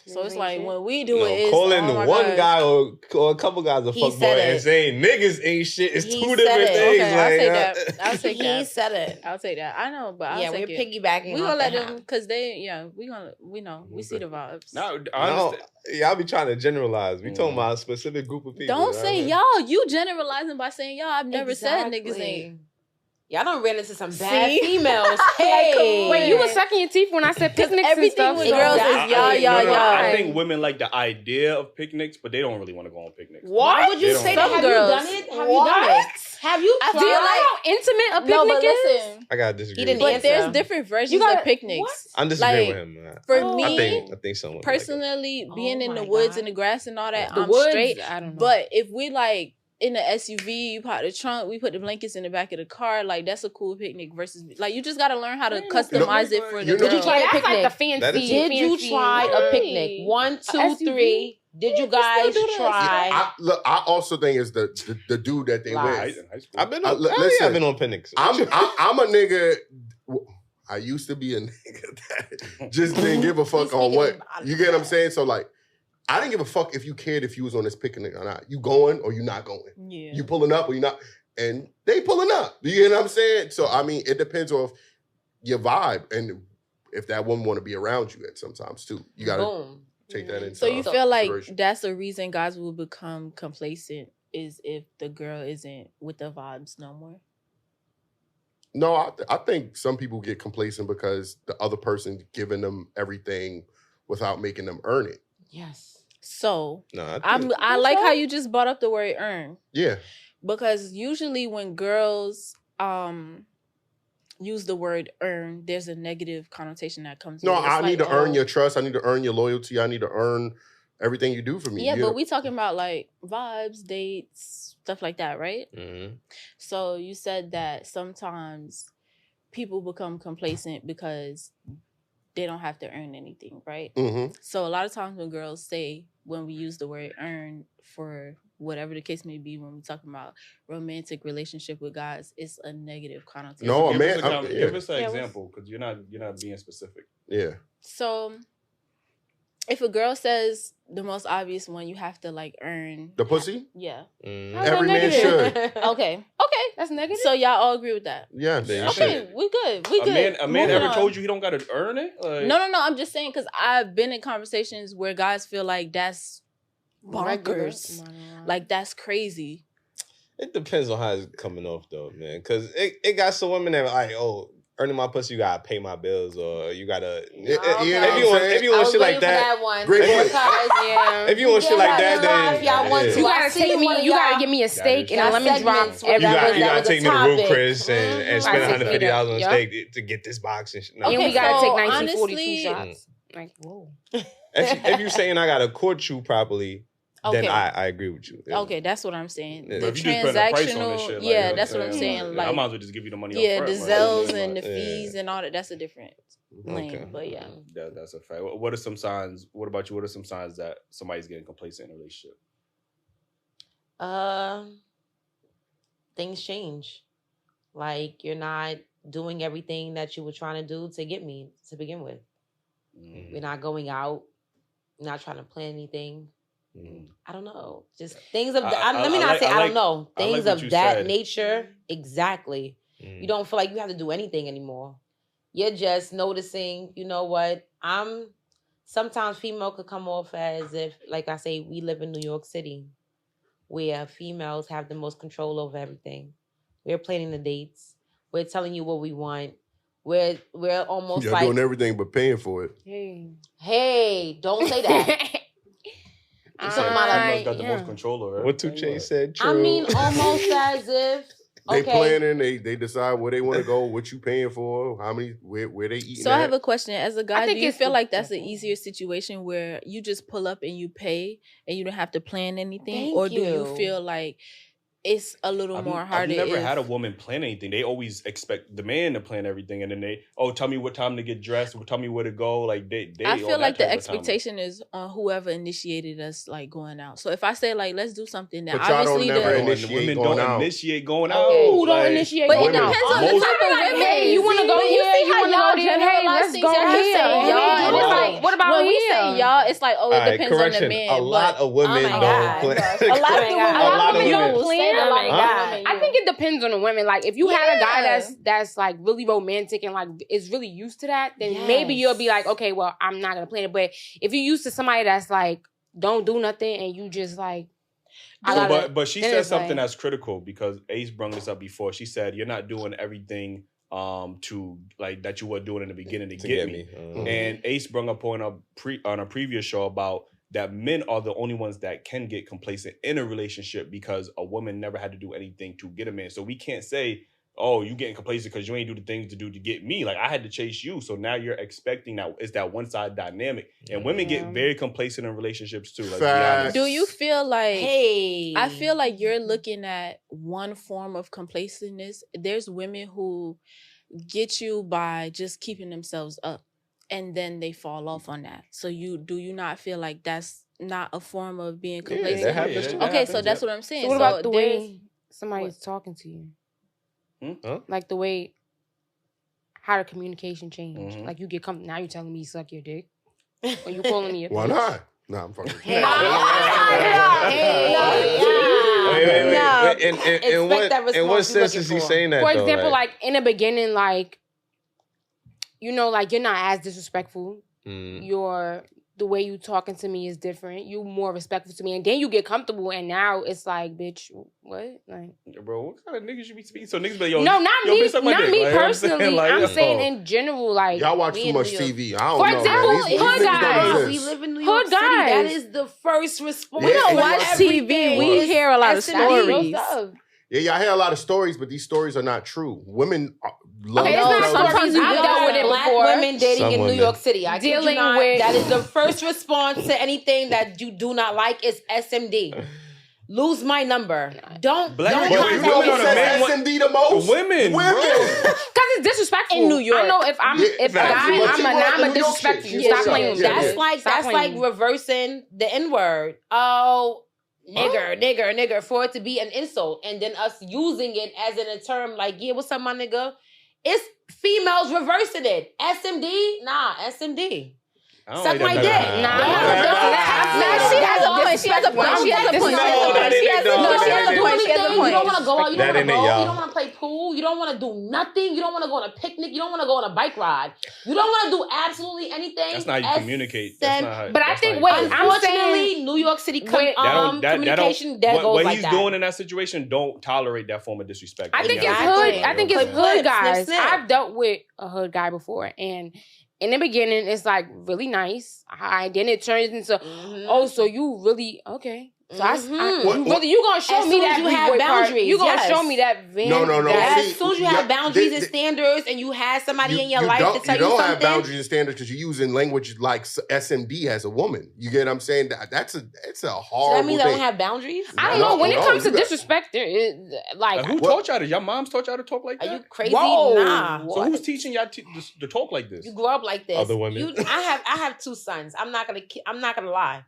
So it's like, when we do it, it's, calling oh my one gosh. guy or a couple guys a fuck boy and saying niggas ain't shit is two different things. Okay, I'll take that. I'll take that. He said it. I'll take that. I know, but I'll take we're it. piggybacking. We gonna let them, them, because we know, we see the vibes. No, y'all be trying to generalize. We talking about a specific group of people. Don't say y'all. You generalizing by saying y'all. I've never said niggas ain't. Y'all done ran into some bad females. Hey, wait, you was sucking your teeth when I said picnics and stuff. With girls is y'all. I think women like the idea of picnics, but they don't really want to go on picnics. Why would you say that? Have you done it? Have you done it? Have you tried? Do you know how intimate a picnic no, but is? listen, I gotta disagree. But there's different versions of picnics. I'm disagreeing with him. Man. For me, I think someone personally, being in the woods and the grass and all that, I'm woods, straight. I don't know. But if we like in the SUV, you pop the trunk, we put the blankets in the back of the car, like that's a cool picnic versus like you just gotta learn how to customize it for the Did you try a That's picnic? like the fancy. Did you try a picnic? 1, 2, 3. Did you guys try? I also think it's the dude that they with. I've been on picnics. I'm a nigga. I used to be a nigga that just didn't give a fuck on what. You get what I'm saying? So like, I didn't give a fuck if you cared if you was on this picnic or not. You going or you not going? Yeah. You pulling up or you not? And they pulling up. You know what I'm saying? So I mean, it depends on your vibe and if that woman want to be around you at sometimes too. You gotta take that into. So you feel like that's the reason guys will become complacent is if the girl isn't with the vibes no more. No, I think some people get complacent because the other person giving them everything without making them earn it. Yes. So no, I like how you just brought up the word earn. Yeah. Because usually when girls use the word earn, there's a negative connotation that comes with it. I need to earn your trust. I need to earn your loyalty. I need to earn everything you do for me. Yeah, but we talking about like vibes, dates, stuff like that, right? Mm-hmm. So you said that sometimes people become complacent because they don't have to earn anything, right? Mm-hmm. So a lot of times when girls say, when we use the word earn for whatever the case may be, when we're talking about romantic relationship with guys, it's a negative connotation. No, give us an example because you're not being specific. Yeah. So if a girl says the most obvious one, you have to like earn the pussy. Yeah. Every man should. Okay. That's negative. So y'all all agree with that? Yeah. Okay, we good. We good. A man ever told you he don't got to earn it? Like... No. I'm just saying because I've been in conversations where guys feel like that's bonkers, like that's crazy. It depends on how it's coming off though, man. Because it got some women that are like, earning my pussy, you gotta pay my bills, or you gotta. If you want shit like that, if you want shit like that, then you gotta take me. You gotta give me a steak and a lemon drop. You gotta take me to Room Chris and spend $150 on a steak to get this box and shit. And we gotta take 1942 shots. Like, whoa. If you're saying I gotta court you properly. Okay. Then I agree with you. Yeah. Okay, that's what I'm saying. Yeah. The if you just put a price on this transactional, shit, that's what I'm saying. Like, I might as well just give you the money. Yeah, up the front, Zells and the fees and all that. That's a different lane. Okay. But yeah, that's a fact. What are some signs? What about you? What are some signs that somebody's getting complacent in a relationship? Things change. Like you're not doing everything that you were trying to do to get me to begin with. Mm-hmm. We're not going out. You're not trying to plan anything. Mm-hmm. I don't know. Just things of let me not say I don't know. Things of that nature. Exactly. Mm-hmm. You don't feel like you have to do anything anymore. You're just noticing, you know what? Sometimes female could come off as if, like I say, we live in New York City where females have the most control over everything. We're planning the dates. We're telling you what we want. We're almost You're like doing everything but paying for it. Hey, don't say that. Got the most control over it. What 2 Chainz said. True. I mean, almost as if they planning. They decide where they want to go. What you paying for? How many? Where they eating? So at. I have a question. As a guy, do you feel like that's an easier situation where you just pull up and you pay and you don't have to plan anything, or do you feel like it's a little more harder. I've never had a woman plan anything. They always expect the man to plan everything, and then tell me what time to get dressed, tell me where to go. Like they I feel like the expectation is on whoever initiated us like going out. So if I say like let's do something, then obviously women don't initiate going out. Who don't initiate going out? But it depends on the type of women. Hey, you want to go here? You want to go there? Hey, let's go here. It's like, what about when we say y'all? It's like, oh, it depends on the man. A lot of women don't plan. A lot of women don't plan. I think it depends on the women. Like, if you had a guy that's like really romantic and like is really used to that, then maybe you'll be like, okay, well, I'm not gonna plan it. But if you're used to somebody that's like don't do nothing and you just like, but she said something that's critical because Ace brought this up before. She said you're not doing everything to like that you were doing in the beginning to get me. And Ace brought up on a previous show about that men are the only ones that can get complacent in a relationship because a woman never had to do anything to get a man. So we can't say, oh, you getting complacent because you ain't do the things to do to get me. Like, I had to chase you. So now you're expecting that it's that one-side dynamic. And women get very complacent in relationships too. Let's be honest. Do you feel like, I feel like you're looking at one form of complacentness. There's women who get you by just keeping themselves up. And then they fall off on that. So do you not feel like that's not a form of being complacent? Yeah, that happens. Okay, so that's what I'm saying. So what about the way somebody's talking to you? Like the way, how the communication changed. Like you get now you're telling me you suck your dick. Or you calling me a bitch. Why not? Nah, I'm fucking. In what sense is he saying that? For example, like in the beginning, like, you know, like you're not as disrespectful. The way you talking to me is different. You more respectful to me, and then you get comfortable, and now it's like, bitch, what? Like, bro, what kind of niggas you be speaking? So niggas be like, yo, no, not me, not me personally. I'm saying like, in general, like y'all watch too much TV. I don't for know. example, hood guys. We live in New York City. That is the first response. We don't watch TV. We hear a lot of stories. Yeah, y'all hear a lot of stories, but these stories are not true. Women love sometimes we've dealt with it black before. Women dating in New York City. I kid you not. with That is the first response to anything that you do not like is SMD. Lose my number. Don't women says SMD the most. Women. Because it's disrespectful in New York. I know if I'm a guy, I'm a disrespectful. You stop playing with me. That's like reversing the N-word. Oh, nigger, for it to be an insult, and then us using it as in a term like, yeah, what's up, my nigga? It's females reversing it. SMD? Nah, SMD. Suck my dick. Nah, she has a point. She has a point. She has a point. You don't want to go out. You don't want to go. You don't want to play pool. You don't want to do nothing. You don't want to go on a picnic. You don't want to go on a bike ride. You don't want to do absolutely anything. That's not how you communicate. That's not how, but I think, wait, unfortunately, New York City communication goes what like he's that. doing in that situation, don't tolerate that form of disrespect. I think it's hood. I think it's hood guys. I've dealt with a hood guy before, and in the beginning, it's like really nice. Then it turns into, oh, so you really okay? So you gonna show me that you have boundaries? You gonna show me that? No. As soon as you have boundaries and standards, and you have somebody in your life to tell you something, you don't have boundaries and standards because you're using language like SMD as a woman. You get what I'm saying? It's a horrible. So that means I don't have boundaries. I don't know. When it comes to disrespect, like who taught y'all this? Your moms taught y'all to talk like that? Are you crazy? Nah. So who's teaching y'all to talk like this? You grew up like this. Other women. I have two sons. I'm not gonna lie.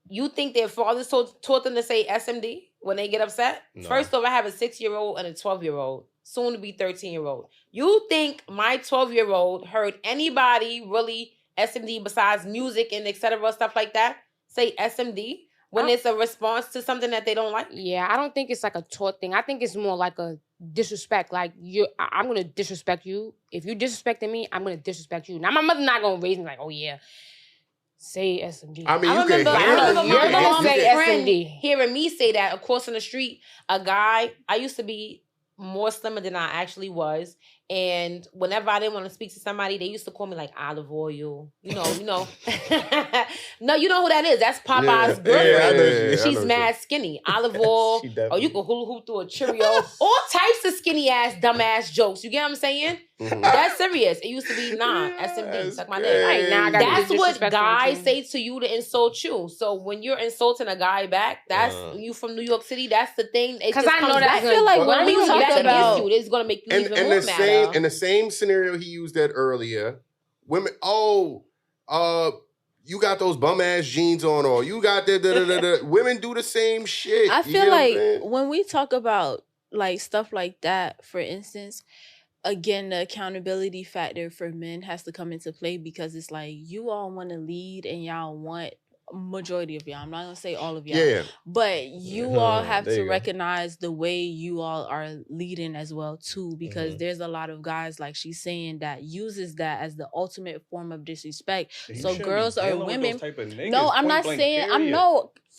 You think their fathers taught them to say SMD when they get upset? No. First off, I have a 6-year-old and a 12-year-old, soon to be 13-year-old. You think my 12-year-old heard anybody really SMD besides music and etc. stuff like that say SMD when it's a response to something that they don't like? Yeah, I don't think it's like a taught thing. I think it's more like a disrespect. Like I'm gonna disrespect you. If you disrespecting me, I'm gonna disrespect you. Now my mother not gonna raise me like, oh yeah, say SMD. I mean, I remember my mom's friend SMD. hearing me say that across in the street. A guy, I used to be more slimmer than I actually was. And whenever I didn't want to speak to somebody, they used to call me like olive oil. You know. No, you know who that is. That's Popeye's girlfriend. She's mad skinny. Olive oil. Or you can hula hoop through a Cheerio. All types of skinny ass, dumb ass jokes. You get what I'm saying? That's serious. It used to be SMD, suck my dick. Right, now I gotta That's be what disrespectful guys too. say to you to insult you. So when you're insulting a guy back, that's you from New York City. That's the thing. Because I know that I feel like when we talk about you, it's gonna make you even more mad. In the same scenario he used that earlier, women. You got those bum ass jeans on, or you got that. Women do the same shit. I feel like when we talk about like stuff like that, for instance, again, the accountability factor for men has to come into play because it's like you all want to lead and y'all want majority of y'all. I'm not gonna say all of y'all, but you all have to recognize the way you all are leading as well too, because there's a lot of guys, like she's saying, that uses that as the ultimate form of disrespect. So girls or women. No, I'm not saying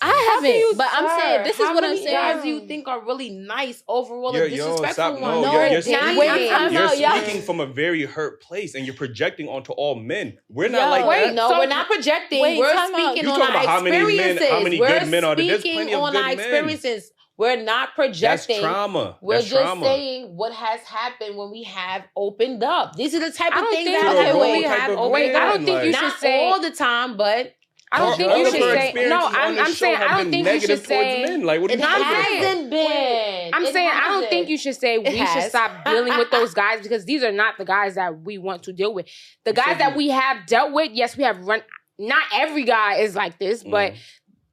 I haven't, but I'm saying this is what I'm saying. Guys, do you think are really nice overall and disrespectful ones? You're speaking from a very hurt place, and you're projecting onto all men. We're not like that. No, we're not projecting. We're speaking on our experiences. How many good men are there? There's speaking plenty of on good our men. experiences. We're not projecting. That's trauma. We're just saying what has happened when we have opened up. These are the type of things that happen when we have opened up. I don't think you should say all the time, but I don't think you should say no. I'm saying I don't think you should say it hasn't been. I'm saying I don't think you should say we should stop dealing with those guys, because these are not the guys that we want to deal with. The guys that we have dealt with, yes, we have run. Not every guy is like this, but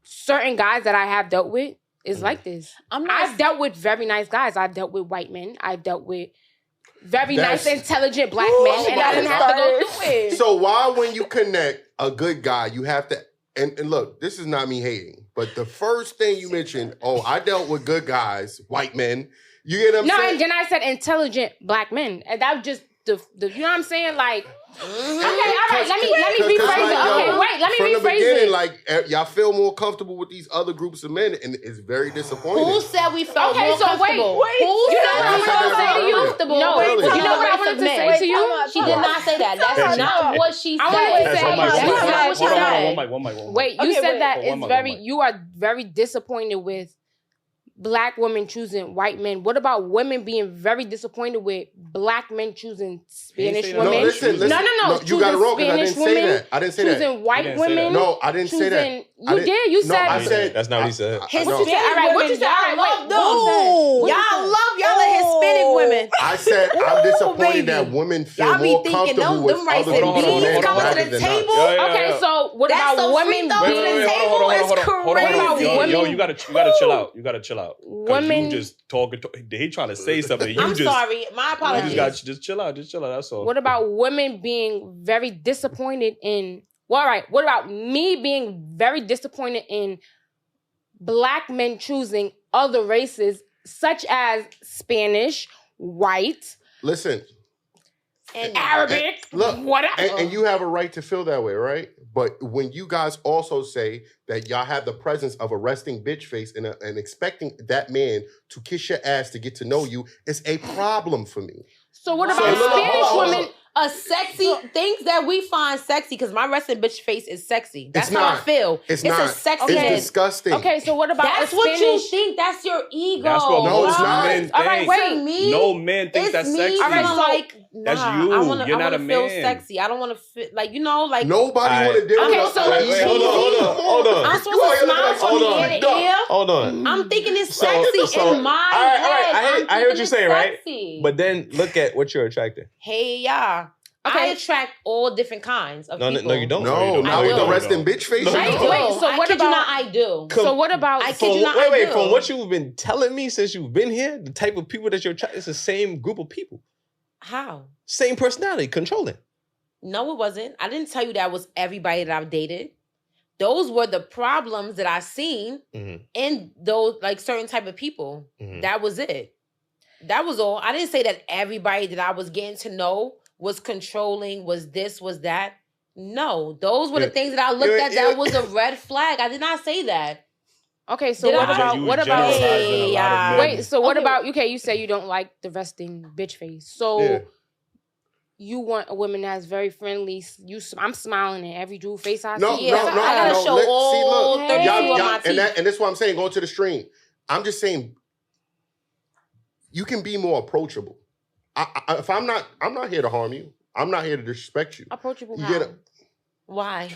certain guys that I have dealt with is like this. I've dealt with very nice guys. I've dealt with white men. I've dealt with very nice, intelligent black men, and I didn't have to go through it. So why, when you connect a good guy, you have to, and look, this is not me hating, but the first thing you mentioned, I dealt with good guys, white men. You get what I'm saying? No, and then I said intelligent black men, and that was just the you know what I'm saying? Like, okay, all right, let me rephrase it. Okay, wait, let me rephrase it. From the beginning, like, y'all feel more comfortable with these other groups of men, and it's very disappointing. Who said we felt more comfortable? Wait. Who You said know what I wanted to say to you? comfortable? No, you know what I wanted to say to you? She did not say that. That's not what she said. I wanted to say That's not what she said. One mic. Wait, you said that you are very disappointed with black women choosing white men. What about women being very disappointed with black men choosing Spanish women? No, listen. No. You got it wrong, because I didn't say that. I didn't say that. Choosing white women. No, I didn't say that. You did. You said. I said that's not what he said. Hispanic women. What you said? Y'all love those. Y'all love y'all Hispanic women. I said I'm disappointed that women feel more comfortable with other people men rather than us. Okay, so what about women being? Yo, you gotta chill out. You gotta chill out. Women you just talking. He trying to say something. I'm sorry. My apologies. You just chill out. Just chill out. That's all. What about women being very disappointed in? Well, all right. What about me being very disappointed in black men choosing other races, such as Spanish, white, listen, and Arabic? Look, whatever. And you have a right to feel that way, right? But when you guys also say that y'all have the presence of a resting bitch face and expecting that man to kiss your ass to get to know you, it's a problem for me. So what about Spanish women? A sexy things that we find sexy, because my resting bitch face is sexy. That's how I feel. It's not. A sexy. It's disgusting. Okay, so what about that's a what Spanish? you think. That's your ego. That's what most men think. All right, wait. Me, no man thinks that's sexy. All right, so like, that's you. You're not a man. Feel sexy. I don't want to feel like nobody want to deal with. Okay, so wait, hold on. I'm supposed to smile from ear to ear. Hold on. I'm thinking it's sexy in my head. I hear what you're saying, right? Sexy. But then look at what you're attracting. Hey, yeah. Okay. I attract all different kinds of people. No, you don't. No, not with the resting bitch face. I do. Wait, so what about I do? So what about I kid you not? I do. From what you've been telling me since you've been here, the type of people that you're attracting is the same group of people. How? Same personality, controlling. No, it wasn't. I didn't tell you that was everybody that I've dated. Those were the problems that I seen in those like certain type of people. That was it. That was all. I didn't say that everybody that I was getting to know was controlling, was this, was that. No, those were the things that I looked at that was a red flag. I did not say that. Okay, so what about you say you don't like the resting bitch face. So you want a woman that's very friendly. I'm smiling at every Jew face I see. I gotta show all 32 of my teeth. And that's why I'm saying, go to the stream. I'm just saying, you can be more approachable. if I'm not here to harm you. I'm not here to disrespect you. Approachable. Why?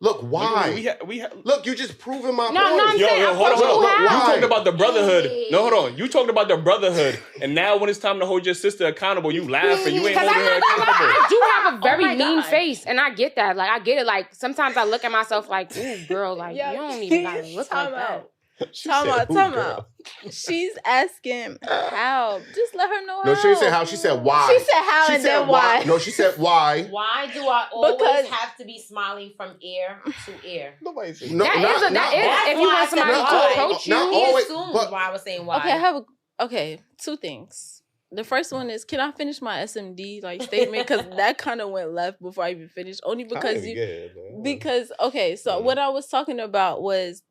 Look, why? Look, you just proving my point. Yo, hold on. You talked about the brotherhood. Hey. No, hold on. You talked about the brotherhood, and now when it's time to hold your sister accountable, you laugh and you ain't holding her accountable. I do have a very mean face, and I get that. Like, I get it. Like, sometimes I look at myself like, ooh, girl, like, you don't even gotta look like that. Time out. She's asking how. Just let her know how. No, she didn't say how. She said why. She said how and then why. No, she said why. Why do I always have to be smiling from ear to ear? Nobody said that is if you want somebody to approach you. He assumed why I was saying why. Okay, two things. The first one is, can I finish my SMD statement? Because that kind of went left before I even finished. Only because what I was talking about was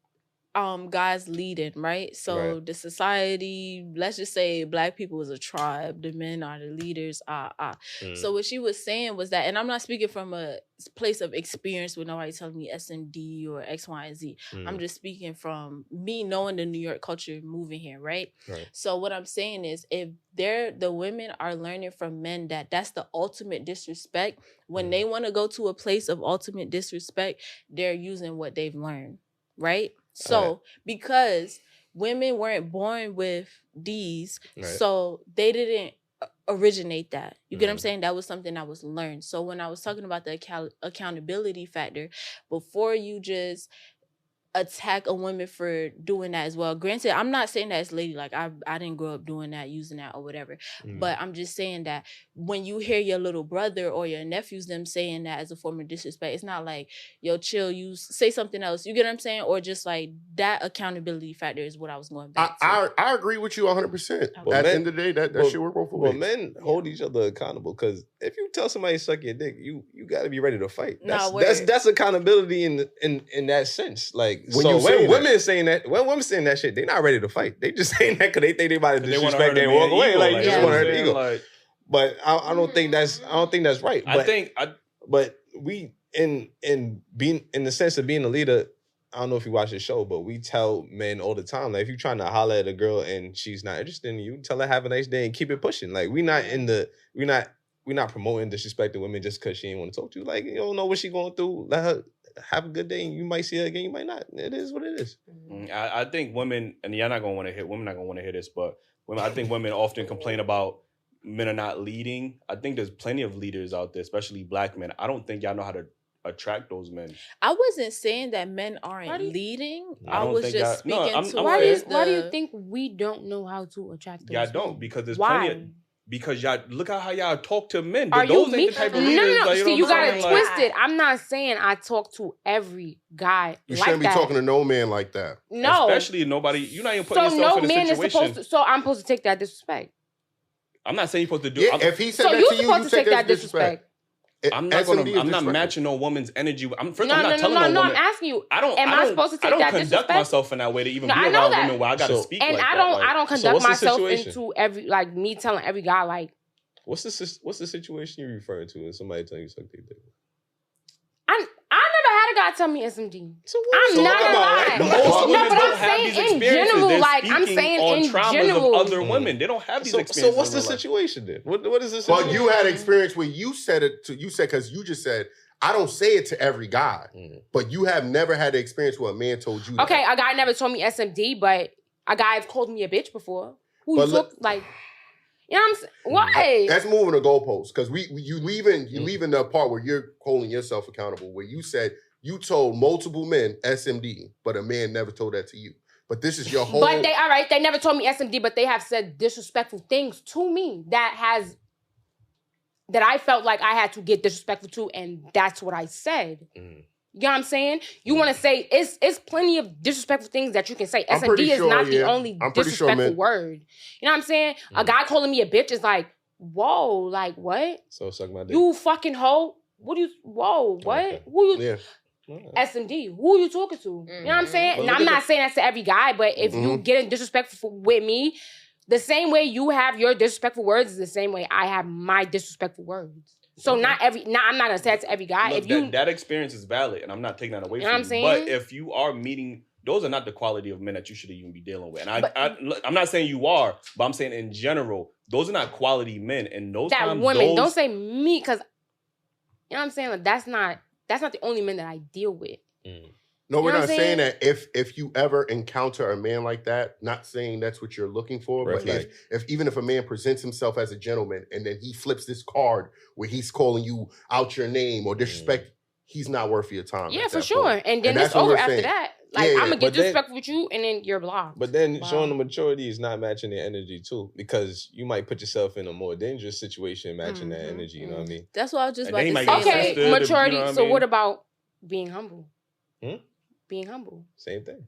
guys leading, right? So the society, let's just say Black people is a tribe, the men are the leaders. So what she was saying was that, and I'm not speaking from a place of experience with nobody telling me SMD or X, Y, and Z. I'm just speaking from me knowing the New York culture moving here, right? So what I'm saying is, if the women are learning from men that's the ultimate disrespect, when they want to go to a place of ultimate disrespect, they're using what they've learned, right? So, because women weren't born with these, so they didn't originate that. You get what I'm saying? That was something that was learned. So when I was talking about the accountability factor, before you just attack a woman for doing that as well. Granted, I'm not saying that it's ladylike. I didn't grow up doing that, using that or whatever. But I'm just saying that when you hear your little brother or your nephews, them saying that as a form of disrespect, it's not like, yo, chill, you say something else. You get what I'm saying? Or just like that accountability factor is what I was going back to. I agree with you 100%. At the end of the day, that shit work both ways. Well, men hold each other accountable, because if you tell somebody to suck your dick, you got to be ready to fight. That's accountability in that sense. Like, when women saying that shit, they not ready to fight. They just saying that because they think they about to disrespect and walk away. Like, you just want to hurt the ego. But I don't think that's right. But we in being in the sense of being a leader, I don't know if you watch the show, but we tell men all the time, like, if you're trying to holler at a girl and she's not interested in you, tell her have a nice day and keep it pushing. Like, we're not promoting disrespecting women just because she ain't want to talk to you. Like, you don't know what she going through. Let her have a good day, and you might see her again, you might not. It is what it is. I think women, and y'all not gonna want to hear, women not gonna want to hear this, but I think women often complain about men are not leading. I think there's plenty of leaders out there, especially Black men. I don't think y'all know how to attract those men. I wasn't saying that men aren't leading. I was just speaking to why do you think we don't know how to attract those men? Y'all don't, because there's plenty of... Because y'all, look at how y'all talk to men. Those ain't the type of leaders. No. See, you got it twisted. I'm not saying I talk to every guy you shouldn't be talking to no man like that. No. Especially nobody, you're not even putting yourself in a situation. So no man is supposed to, so I'm supposed to take that disrespect. I'm not saying you're supposed to do... if he said that to you, supposed to take that disrespect. I'm not matching no woman's energy. I'm not telling no woman. I'm asking you. Am I supposed to take that disrespect? I don't conduct myself in that way to even be around women where I got to speak like that. And I don't conduct myself into every, like, me telling every guy, like... What's the situation you're referring to when somebody telling you suck their dick? I never had a guy tell me SMD. So I'm not gonna lie. Most women don't have these experiences. I'm saying in general. Of other women, they don't have these experiences. So what's the situation then? What is this? Well, you had experience where you said it to. You said, because you just said, I don't say it to every guy, but you have never had the experience where a man told you. Okay, a guy never told me SMD, but a guy has called me a bitch before. You know what I'm saying? Why? That's moving the goalposts, because you leaving the part where you're holding yourself accountable, where you said you told multiple men SMD, but a man never told that to you. But this is your whole... But they never told me SMD, but they have said disrespectful things to me that I felt like I had to get disrespectful to, and that's what I said. You know what I'm saying? You want to say, it's plenty of disrespectful things that you can say. SMD is not the only disrespectful word. You know what I'm saying? A guy calling me a bitch is like, whoa, like, what? So suck my dick. You fucking hoe. What what? Okay. Who you... SMD, who are you talking to? You know what I'm saying? And I'm not saying that to every guy, but if you getting disrespectful with me, the same way you have your disrespectful words is the same way I have my disrespectful words. So I'm not gonna say it to every guy. Look, that experience is valid, and I'm not taking that away from you. But if you are meeting, those are not the quality of men that you should even be dealing with. And I'm not saying you are, but I'm saying in general, those are not quality men. And those that times, women, don't say me, because you know what I'm saying? Like, that's not the only men that I deal with. No, we're not saying that if you ever encounter a man like that, not saying that's what you're looking for, but even if a man presents himself as a gentleman and then he flips this card where he's calling you out your name or disrespect, he's not worth your time. Yeah, for sure. Point. And then it's over after that. Like, I'm going to get disrespectful with you and then you're blocked. But then showing the maturity is not matching their energy too, because you might put yourself in a more dangerous situation matching that energy, you know what I mean? That's what I was just about to say. Okay, maturity. You know so what about being humble? Being humble. Same thing.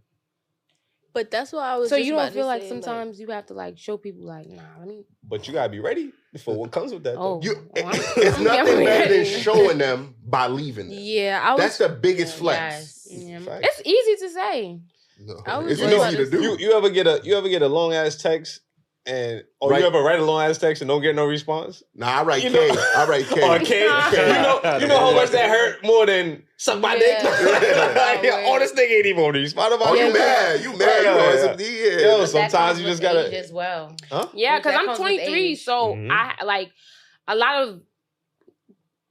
But that's what I was so just you about don't feel to like say, sometimes you have to like show people like, nah, let me. But you gotta be ready for what comes with that. It's nothing better than showing them by leaving them. Yeah, that's the biggest flex. Yes. It's easy to say. No. It's easy to do. You ever get a long ass text and you ever write a long ass text and don't get no response? Nah, I write K. I write K. Or K. You know how much that hurt more than suck my dick. Oh, this nigga ain't even on the respond about you mad. You mad. Yo, sometimes you just gotta as well. Huh? Yeah, because I'm 23, so I like a lot of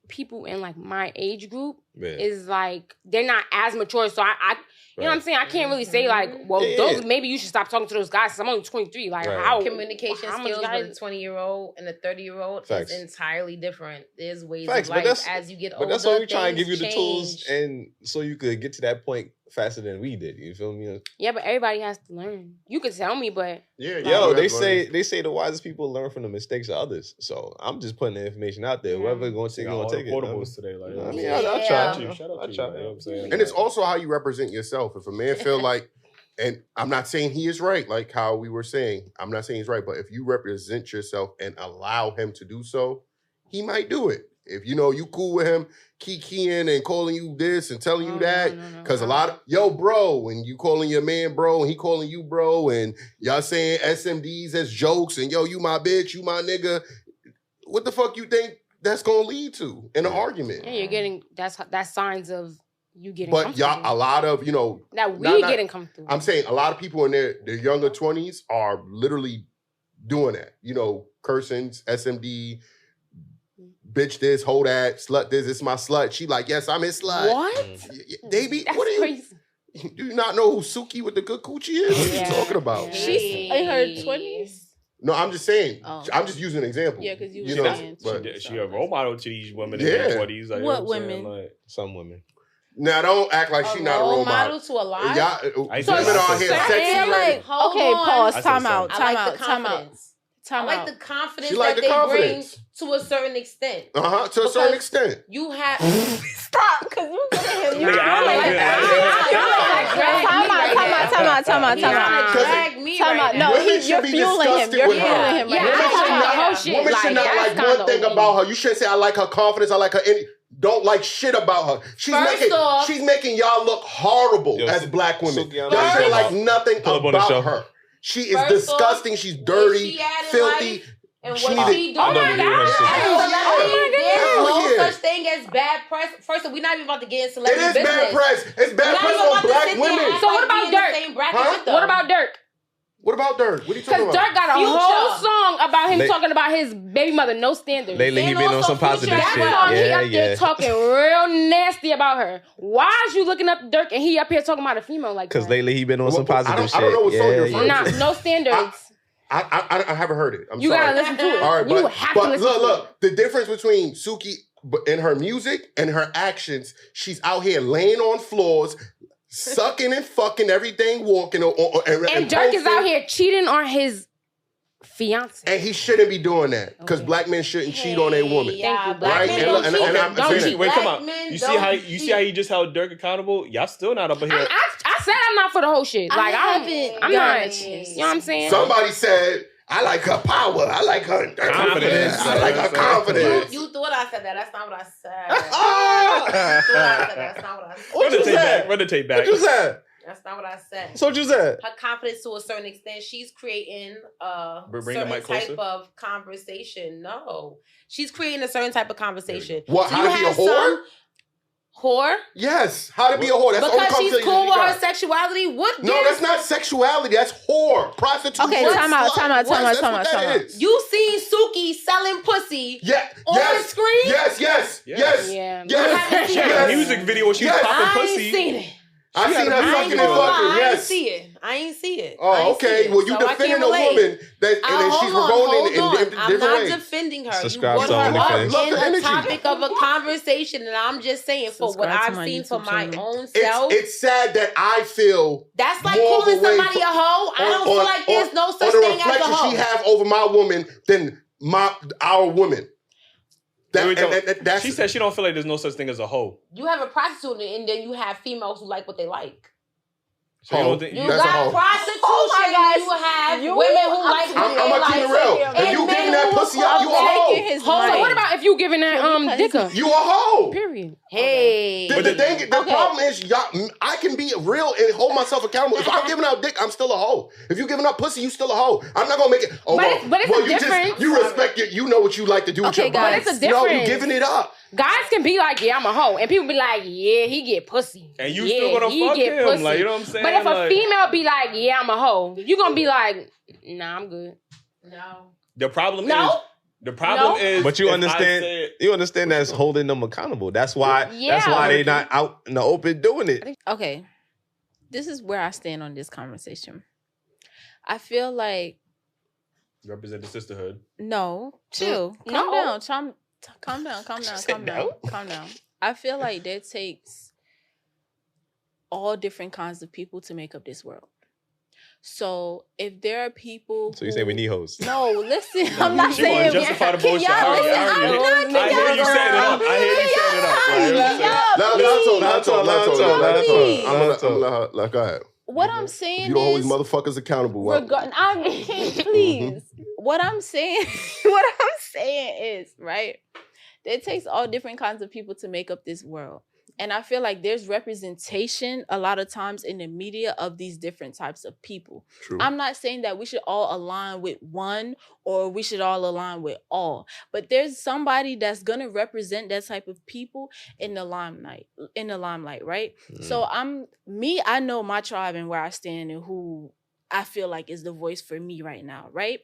people in like my age group is like they're not as mature. So I you know what I'm saying? I can't really say like, well, those maybe you should stop talking to those guys. I'm only 23. Like how communication skills with a 20-year-old and a 30-year-old is entirely different. There's ways of life as you get older. But that's why we try and give you the tools, and so you could get to that point faster than we did. You feel me? Yeah, but everybody has to learn. You could tell me, but they say the wisest people learn from the mistakes of others. So I'm just putting the information out there. Whoever going to take it. Portables today, like I mean, I try. Shout out to you. You know what I'm saying? And it's also how you represent yourself. If a man feel like, and I'm not saying he is right, like how we were saying, I'm not saying he's right, but if you represent yourself and allow him to do so, he might do it. If you know you cool with him, kikiing and calling you this and telling you that, because a lot of bro, and you calling your man bro, and he calling you bro, and y'all saying SMDs as jokes, and you my bitch, you my nigga. What the fuck you think that's gonna lead to in an argument? Yeah, you're getting that's signs of you getting. But y'all, a lot of that we getting comfortable. I'm saying a lot of people in their younger 20s are literally doing that. Cursing, SMD. Bitch this, hold that, slut this, it's my slut. She like, yes, I'm his slut. What? Davey, that's what are you? Crazy. Do you not know who Suki with the good coochie is? What are you talking about? She's in her 20s? No, I'm just saying. I'm just using an example. Yeah, because you were saying. She a role model to these women in their 20s. Like, what women? Like, some women. Now, don't act like she's not a role model. To a lot? Women out here sexy. Like, okay, pause. Time out. I like the confidence that they bring to a certain extent. To a certain extent. You have stop, because you look at him. Time out. No, you're fueling him. You're fueling him. Women should not like one thing about her. You shouldn't say I like her confidence. I like her. Don't like shit about her. She's making y'all look horrible as black women. Y'all should like nothing about her. She is disgusting. She's dirty, filthy. And what she doing? Oh my God. There's no such thing as bad press. First of all, we're not even about to get in celebrity business. It is bad press. It's bad press on black women. So what about Dirk? What about Dirk? What about Dirk? What are you talking about? Because Dirk got a whole song about him talking about his baby mother, no standards. Lately, he been on some positive shit. He up there talking real nasty about her. Why is you looking up Dirk and he up here talking about a female like that? Because lately, he been on some positive shit. I don't know what song you're referring to. No standards. I haven't heard it. You gotta listen to it. All right, you have to listen to it. Look, the difference between Suki in her music and her actions, she's out here laying on floors, sucking and fucking everything, walking. And Dirk is out here cheating on his fiance. And he shouldn't be doing that because black men shouldn't cheat on a woman. Yeah, Thank you. black men don't cheat. Wait, come on. You see how he just held Dirk accountable? Y'all still not up here. I said I'm not for the whole shit. Like I'm not. You know what I'm saying? Somebody said, I like her power. I like her confidence. I like her confidence. You thought I said that. That's not what I said. That's not what I said. Run the tape back. What you said? That's not what I said. So what you said? Her confidence to a certain extent, she's creating a certain type of conversation. No. She's creating a certain type of conversation. What, so how to be a whore? Whore? Yes. How to be a whore. That's because only she's cool with her sexuality. What? No, that's not sexuality. That's whore. Prostitution. Okay, time out. You seen Suki selling pussy on the screen? Yes. She had a music video where she was popping pussy. I ain't seen it. I seen her fucking and fucking. Yes. I ain't see it. Oh, okay. Well, you defending a woman that, and then she's promoting in different I'm not ways. defending her. Subscribe you to brought her up OnlyFans. in the topic of a conversation, and I'm just saying for what I've seen for my own self. It's sad that I feel that's like calling somebody a hoe. I don't feel like there's no such thing as a hoe. The reflection she have over my woman than our woman. She said she don't feel like there's no such thing as a hoe. You have a prostitute, and then you have females who like what they like. So you got prostitution, and you have women who like what they like. I'm keeping it real. If you giving that pussy up, you a hoe. So what about if you giving that dick up? You a hoe. Period. Hey. The problem is, y'all, I can be real and hold myself accountable. If I'm giving out dick, I'm still a hoe. If you giving up pussy, you still a hoe. I'm not gonna make it. Oh, but it's a difference. You respect it. You know what you like to do with your body. But it's a difference. No, you giving it up. Guys can be like, yeah, I'm a hoe. And people be like, yeah, he get pussy. And you still gonna fuck him. Pussy. Like, you know what I'm saying? But if a female be like, yeah, I'm a hoe, you gonna be like, nah, I'm good. No. The problem is, but you understand that's holding them accountable. That's why they not out in the open doing it. Okay. This is where I stand on this conversation. I feel like represent the sisterhood. No. Chill. Calm down. I feel like that takes all different kinds of people to make up this world. So if there are people So you say we need hoes? No, listen, I'm not saying justify the bullshit. I hear you setting it up. Go ahead. What I'm saying is, you don't hold these motherfuckers accountable. Please. What I'm saying is, right? It takes all different kinds of people to make up this world. And I feel like there's representation a lot of times in the media of these different types of people. True. I'm not saying that we should all align with one or we should all align with all. But there's somebody that's going to represent that type of people in the limelight, right? So I know my tribe and where I stand and who I feel like is the voice for me right now, right?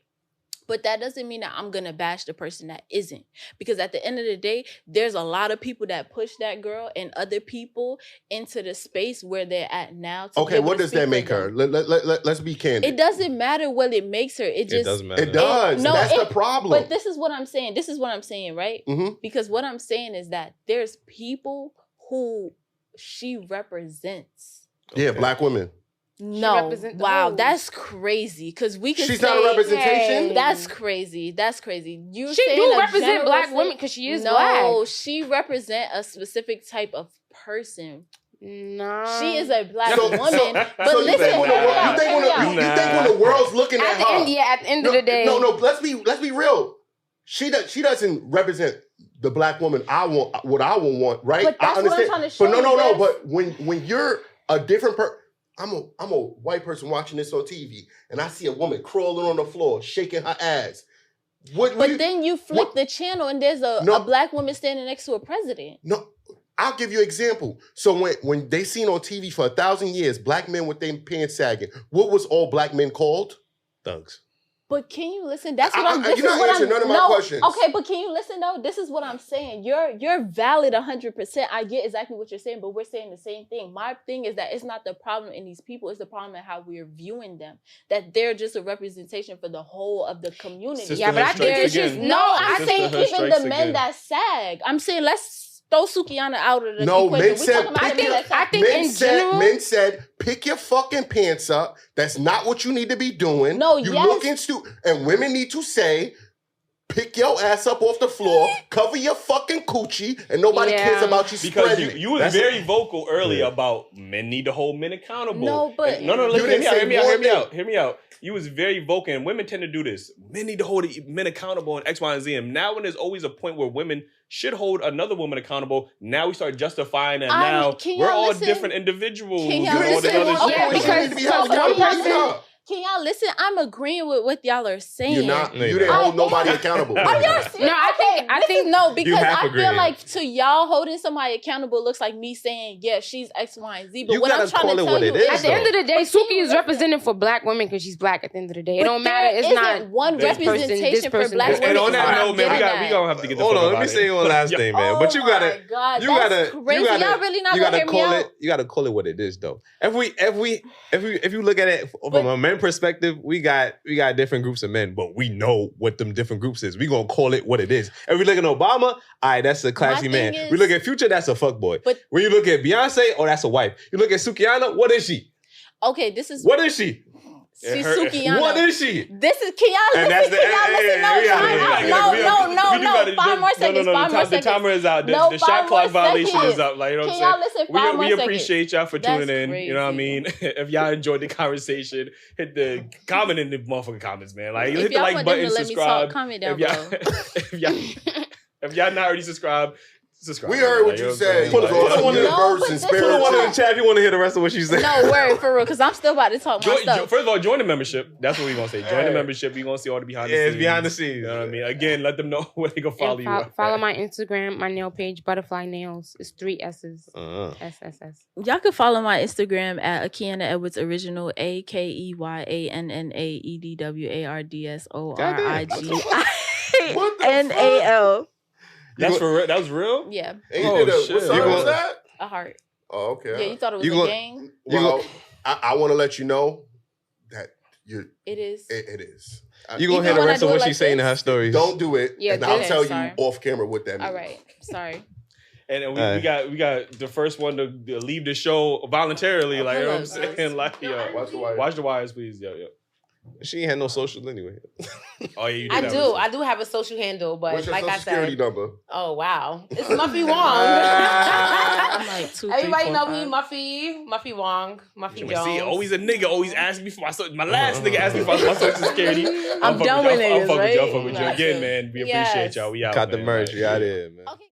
But that doesn't mean that I'm going to bash the person that isn't. Because at the end of the day, there's a lot of people that push that girl and other people into the space where they're at now. Okay, what does that make her? Let's be candid. It doesn't matter what it makes her. It doesn't matter. It does. That's the problem. But this is what I'm saying. Right? Mm-hmm. Because what I'm saying is that there's people who she represents. Yeah, Black women. No, wow, that's crazy. Because we could she's not a representation. Hey, that's crazy. She do represent Black women because she is Black. No, she represent a specific type of person. No, she is a Black woman. But so listen, you think when the world's looking at her? At the end of the day, no. Let's be real. She doesn't represent the Black woman I want. What I will want, right? But that's I understand. What I'm trying to show but no. Yes. But when you're a different person. I'm a white person watching this on TV, and I see a woman crawling on the floor, shaking her ass. Then you flip the channel, and there's a Black woman standing next to a president. No, I'll give you an example. So when they seen on TV for 1,000 years, Black men with their pants sagging, what was all Black men called? Thugs. But can you listen? That's what I'm. You're not answering none of my questions. Okay, but can you listen though? This is what I'm saying. You're valid 100%. I get exactly what you're saying, but we're saying the same thing. My thing is that it's not the problem in these people. It's the problem in how we're viewing them. That they're just a representation for the whole of the community. Yeah, but I think it's just I'm saying even the men that sag. I'm saying let's throw Sukihana out of the equation. Men said, pick your fucking pants up. That's not what you need to be doing. Looking stupid. And women need to say, pick your ass up off the floor, cover your fucking coochie, and nobody cares about you spreading it. Because you was very vocal earlier about men need to hold men accountable. No, but... Listen, hear me out. You was very vocal, and women tend to do this. Men need to hold men accountable in X, Y, and Z. And now when there's always a point where women should hold another woman accountable, now we start justifying that now we're all different individuals. Because Can y'all listen? I'm agreeing with what y'all are saying. You're not. You didn't hold nobody accountable. Are y'all serious? No, I think no, because I feel agreeing. like to y'all holding somebody accountable looks like me saying, yeah, she's X, Y, and Z. But You what I'm gotta trying call to it tell what you it is, at the end of the day, But Suki is representing for black women because she's black. At the end of the day, it don't matter. It's not one this person, representation this for person, black this women. And on that note, man, we getting gonna have to get the Hold fuck on, let about me it. say one last thing, man. Oh But you gotta, God, you that's gotta, crazy. you gotta, Y'all really not you gonna gotta hear me call out? it. You gotta call it what it is, though. If you look at it from a men perspective, we got different groups of men, but we know what them different groups is. We gonna call it what it is. If we look at Obama, all right, that's a classy man. We look at Future, that's a fuckboy. But when you look at Beyonce, oh, that's a wife. You look at Sukihana, what is she? Okay, this is What is she? She's Sukihana. What is she? This is, can y'all And that's listen? Can y'all listen? No, 5 more seconds. 5 more seconds. The timer is out. No, The shot 5 clock more violation seconds. is up. Like, you know what I'm Can y'all saying? listen? 5 more We seconds. appreciate y'all for That's tuning in. crazy. You know what I mean? If y'all enjoyed the conversation, hit the comment in the motherfucking comments, man. Like, If hit the y'all like want them button, to let me subscribe. talk, comment down If y'all not already subscribed, subscribe. We heard what you said. Put one in the verse and Put one in the chat if you want to hear the rest of what she said. No, word, for real, because I'm still about to talk my stuff. First of all, join the membership. That's what we're going to say. Join the membership. We're going to see all the behind the scenes. It's behind the scenes. You know what I mean? Again, let them know where they can follow you. Follow my Instagram, my nail page, Butterfly Nails. It's 3 S's. SSS. Y'all can follow my Instagram at Akiana Edwards Original, AKEYANNAEDWARDSORIGNAL. That's for real? That was real? Yeah. What sign was that? A heart. Oh, okay. Yeah, you thought it was a gang? Well, I want to let you know that you're. It is. It is. You gonna hear the rest of what she's saying in her stories. Don't do it. Yeah, and I'll tell sorry. you off camera what that means. All right. Sorry. And we got the first one to leave the show voluntarily. Like, you know what I'm saying? Like, yo, watch the wires, please. Yo. She ain't had no social anyway. Oh, yeah, you I do have a social handle, but What's your like social I said, security number? Oh wow, it's Muffy Wong. I'm like 2, 3, Everybody 4, know 5. me, Muffy Wong, Muffy Jones. See, always a nigga always asking me for my last nigga asked me for my social security. I'm done with niggas, right? I'll fuck with you again, man. We appreciate y'all. We out. Got the merch. We out here, man. Okay.